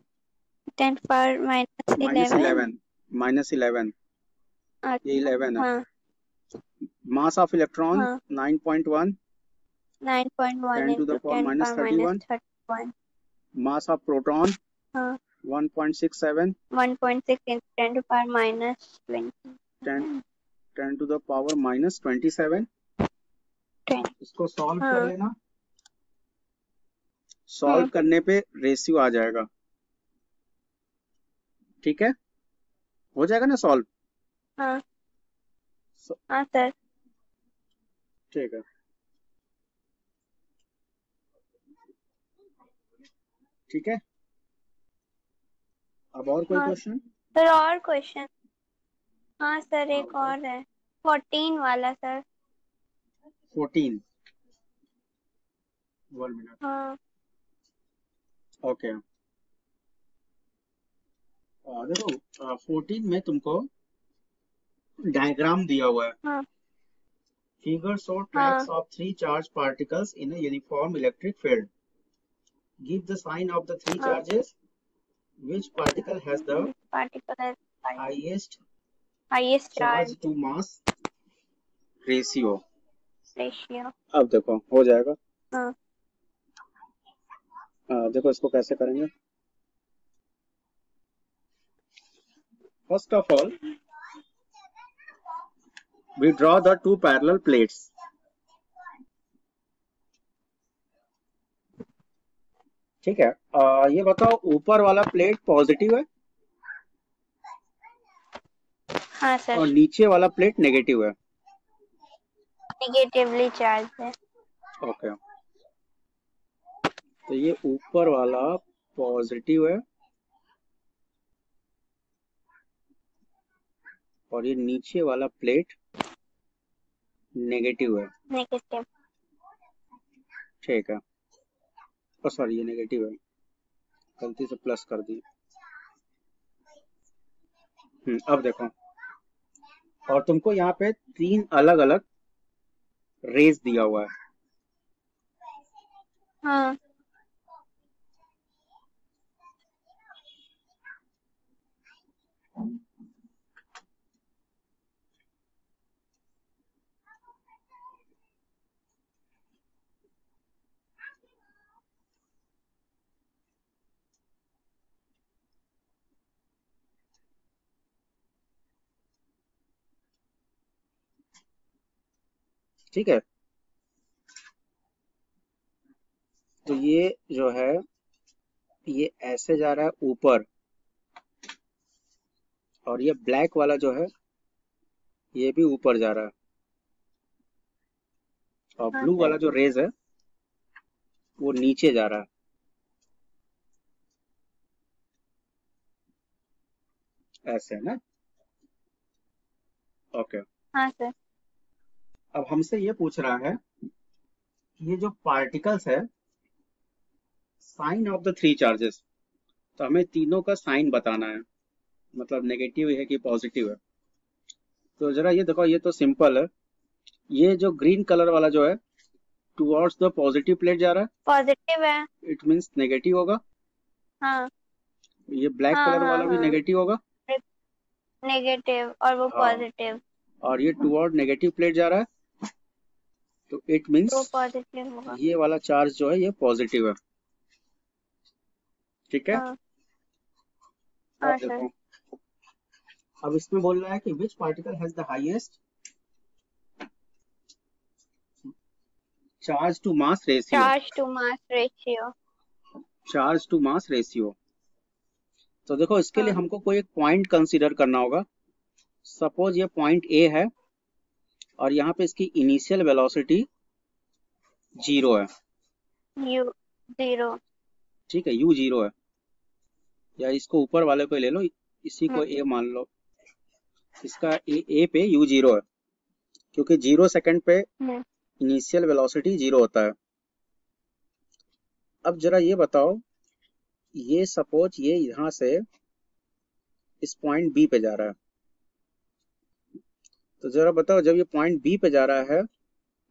10⁻⁻11। -11 ये 11 है। हाँ मास ऑफ इलेक्ट्रॉन हाँ 9.1 9.1 10 to the into power -31। 10⁻31। Mass of proton हाँ 1.67 1.6 इंटू 10⁻20। 10 to the power -27। इसको सॉल्व कर हाँ लेना, सॉल्व करने पे रेशियो आ जाएगा। ठीक है, हो जाएगा ना सॉल्व? हाँ हाँ सर। ठीक है, ठीक है। अब और कोई हाँ क्वेश्चन? सर, और क्वेश्चन? हाँ सर, एक और है 14 वाला सर। 14, 1 मिनट। हाँ ओके, देखो 14 में तुमको डायग्राम दिया हुआ है। हाँ फिगर शो हाँ tracks of 3 charge particles in a uniform electric field. Give the sign of the 3 हाँ। Charges, which particle has the particle है highest highest charge charge to mass ratio? Ratio. अब देखो, हो जाएगा। हाँ देखो इसको कैसे करेंगे। First of all, we draw the 2 parallel plates. ठीक है, ये बताओ, ऊपर वाला प्लेट पॉजिटिव है हाँ सर। और नीचे वाला प्लेट नेगेटिव है। नेगेटिवली चार्ज है। ओके, तो ये ऊपर वाला पॉजिटिव है और ये नीचे वाला प्लेट नेगेटिव है। नेगेटिव। ठीक है, सॉरी, ये नेगेटिव है, गलती से प्लस कर दी। अब देखो, और तुमको यहाँ पे 3 अलग अलग रेज दिया हुआ है। हाँ ठीक है, तो ये जो है ये ऐसे जा रहा है ऊपर, और ये ब्लैक वाला जो है ये भी ऊपर जा रहा है, और हाँ ब्लू सर। वाला जो रेज है वो नीचे जा रहा है, ऐसे है ना। ओके, हाँ सर। अब हमसे ये पूछ रहा है कि ये जो पार्टिकल्स है, sign of the three charges, तो हमें तीनों का साइन बताना है, मतलब नेगेटिव है कि पॉजिटिव है। तो जरा ये देखो, ये तो सिंपल है, ये जो ग्रीन कलर वाला जो है टुवर्ड्स द पॉजिटिव प्लेट जा रहा पॉजिटिव है। है, इट मींस नेगेटिव होगा। हाँ ये ब्लैक हाँ कलर हाँ वाला भी हाँ। नेगेटिव होगा। नेगेटिव और वो हाँ, पॉजिटिव, और ये टुवर्ड नेगेटिव प्लेट जा रहा है, तो इट मींस तो पॉजिटिव होगा। ये वाला चार्ज जो है ये पॉजिटिव है। ठीक है, हाँ अब हाँ सर। देखो, अब इसमें बोल रहा है कि which particle has the highest charge to mass ratio. Charge to mass ratio. Charge to mass ratio, तो देखो इसके लिए हाँ हमको कोई एक पॉइंट कंसीडर करना होगा। सपोज ये पॉइंट ए है, और यहाँ पे इसकी इनिशियल वेलोसिटी 0 है। You zero. ठीक है, u 0 है, या इसको ऊपर वाले को ले लो, इसी को a मान लो, इसका a पे u 0 है, क्योंकि 0 सेकंड पे इनिशियल वेलोसिटी 0 होता है। अब जरा ये बताओ, ये सपोज ये यहाँ से इस पॉइंट बी पे जा रहा है, तो जरा बताओ जब ये पॉइंट बी पे जा रहा है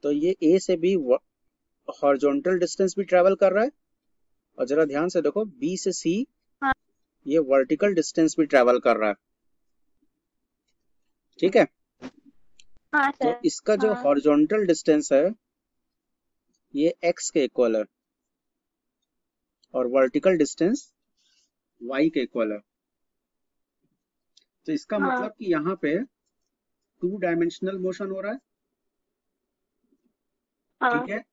तो ये ए से बी हॉरिजॉन्टल डिस्टेंस भी ट्रेवल कर रहा है, और जरा ध्यान से देखो बी से सी हाँ ये वर्टिकल डिस्टेंस भी ट्रेवल कर रहा है। ठीक है, हाँ तो सर। इसका जो हाँ हॉरिजॉन्टल डिस्टेंस है ये x के इक्वल है, और वर्टिकल डिस्टेंस y के इक्वल है। तो इसका हाँ मतलब कि यहाँ पे 2 डायमेंशनल मोशन हो रहा है। हाँ ठीक है,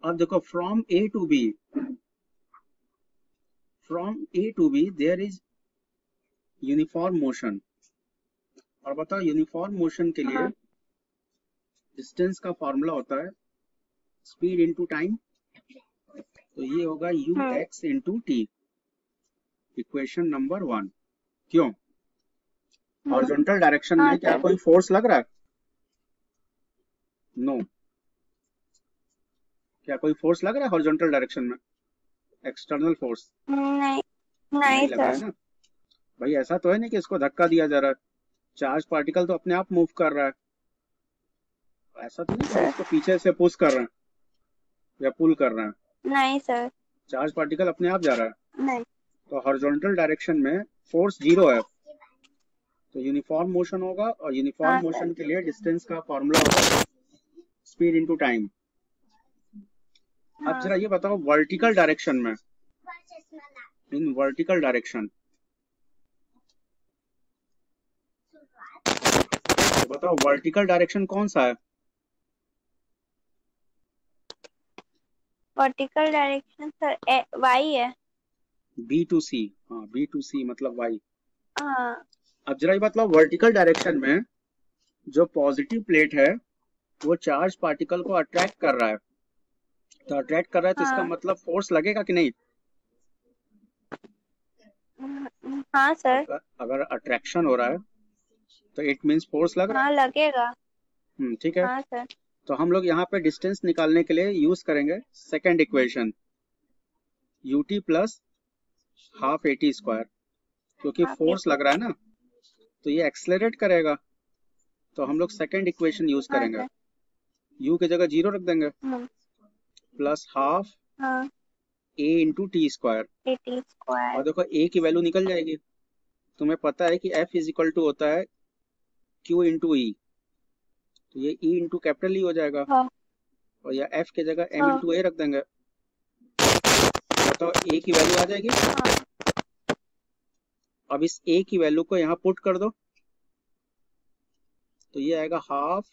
अब देखो from A to B there is uniform motion, और बताओ यूनिफॉर्म मोशन के लिए हाँ डिस्टेंस का फॉर्मूला होता है स्पीड इनटू टाइम, तो ये होगा you x into T, equation number 1। क्यों, हॉरिजॉन्टल डायरेक्शन हाँ में क्या सर। कोई फोर्स लग रहा है? नो, क्या कोई फोर्स लग रहा है हॉरिजॉन्टल डायरेक्शन में, एक्सटर्नल फोर्स? नहीं नहीं नहीं लग रहा है सर। ना। भाई ऐसा तो है नहीं कि इसको धक्का दिया जा रहा है, चार्ज पार्टिकल तो अपने आप मूव कर रहा है, ऐसा तो नहीं कि हम सर इसको पीछे से पुश कर रहे हैं या पुल कर रहे हैं, नहीं सर। चार्ज पार्टिकल अपने आप जा रहा है। नहीं। तो हॉरिजॉन्टल डायरेक्शन में फोर्स 0 है, तो यूनिफॉर्म मोशन होगा, और यूनिफॉर्म हाँ सर। मोशन के लिए डिस्टेंस का फॉर्मूला होगा स्पीड इनटू टाइम। अब हाँ जरा ये बताओ वर्टिकल डायरेक्शन में, इन वर्टिकल डायरेक्शन, तो बताओ वर्टिकल डायरेक्शन कौन सा है? वर्टिकल डायरेक्शन सर वाई है। बी टू सी, हाँ बी टू सी मतलब वाई। हाँ अब जरा ये बताओ वर्टिकल डायरेक्शन में जो पॉजिटिव प्लेट है वो चार्ज पार्टिकल को अट्रैक्ट कर रहा है, तो अट्रैक्ट कर रहा है तो इसका हाँ मतलब फोर्स लगेगा कि नहीं? हाँ सर। अगर अट्रैक्शन हो रहा है तो इट मींस फोर्स लग रहा हाँ लगेगा। है। ठीक है, हाँ सर। तो हम लोग यहाँ पे डिस्टेंस निकालने के लिए यूज करेंगे second equation, ut plus half eighty square, क्योंकि आप फोर्स लग रहा है ना, तो ये एक्सेलरेट करेगा, तो हम लोग सेकंड इक्वेशन यूज हाँ करेंगे, सर। u की जगह 0 रख देंगे, प्लस हाफ हाँ a into T square, 80 square. और देखो a की वैल्यू निकल जाएगी। तुम्हें पता है कि f इज इक्वल टू होता है q इंटू ई, तो ये e इंटू कैपिटल ई हो जाएगा, हाँ और या f की जगह m हाँ इंटू ए रख देंगे, बताओ a की वैल्यू आ जाएगी। हाँ अब इस a की वैल्यू को यहाँ पुट कर दो, तो ये आएगा half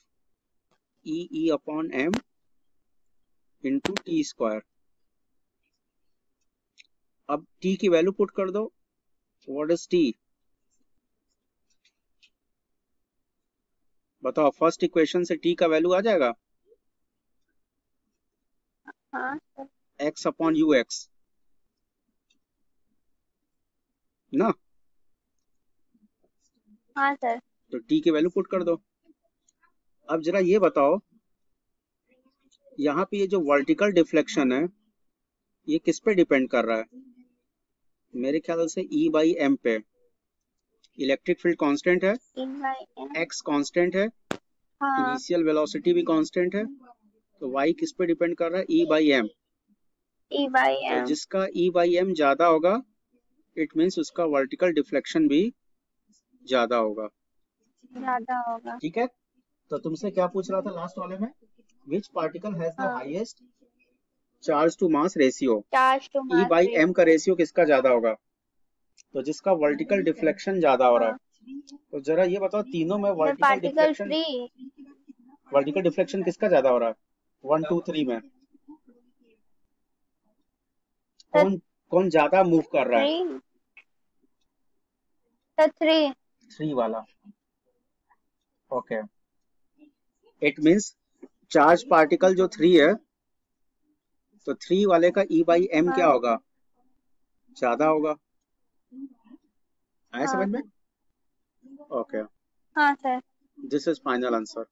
E upon M into T square. अब टी की वैल्यू पुट कर दो। What is T? बताओ, फर्स्ट इक्वेशन से टी का वैल्यू आ जाएगा हाँ sir. X upon U X ना। हाँ सर। तो टी की वैल्यू पुट कर दो। अब जरा ये बताओ, यहाँ पे ये जो वर्टिकल डिफ्लेक्शन है ये किस पे डिपेंड कर रहा है? मेरे ख्याल से ई बाई एम पे। इलेक्ट्रिक फील्ड कांस्टेंट है, एक्स कांस्टेंट है, हाँ इनिशियल वेलोसिटी भी कांस्टेंट है, तो वाई किस पे डिपेंड कर रहा है? ई बाई एम। ई बाई तो एम। जिसका ई बाई एम ज्यादा होगा इट मीन्स उसका वर्टिकल डिफ्लेक्शन भी ज्यादा होगा। ज्यादा होगा। ठीक है, तो तुमसे क्या पूछ रहा था लास्ट वाले में? विच पार्टिकल हैज द हाँ। Highest charge to mass ratio? Charge to E mass by M का रेशियो किसका ज्यादा होगा? तो जिसका वर्टिकल डिफ्लेक्शन ज्यादा हो रहा है। तो जरा ये बताओ, तीनों में vertical particle deflection, free. Vertical deflection किसका ज्यादा हो रहा है? 1 2 3 में कौन कौन ज्यादा मूव कर रहा है? थ्री। 3 वाला। Okay, it means charge particle जो 3 है, तो 3 वाले का ई बाई एम क्या होगा? ज्यादा होगा। आया समझ में? ओके, हाँ sir. This is final answer.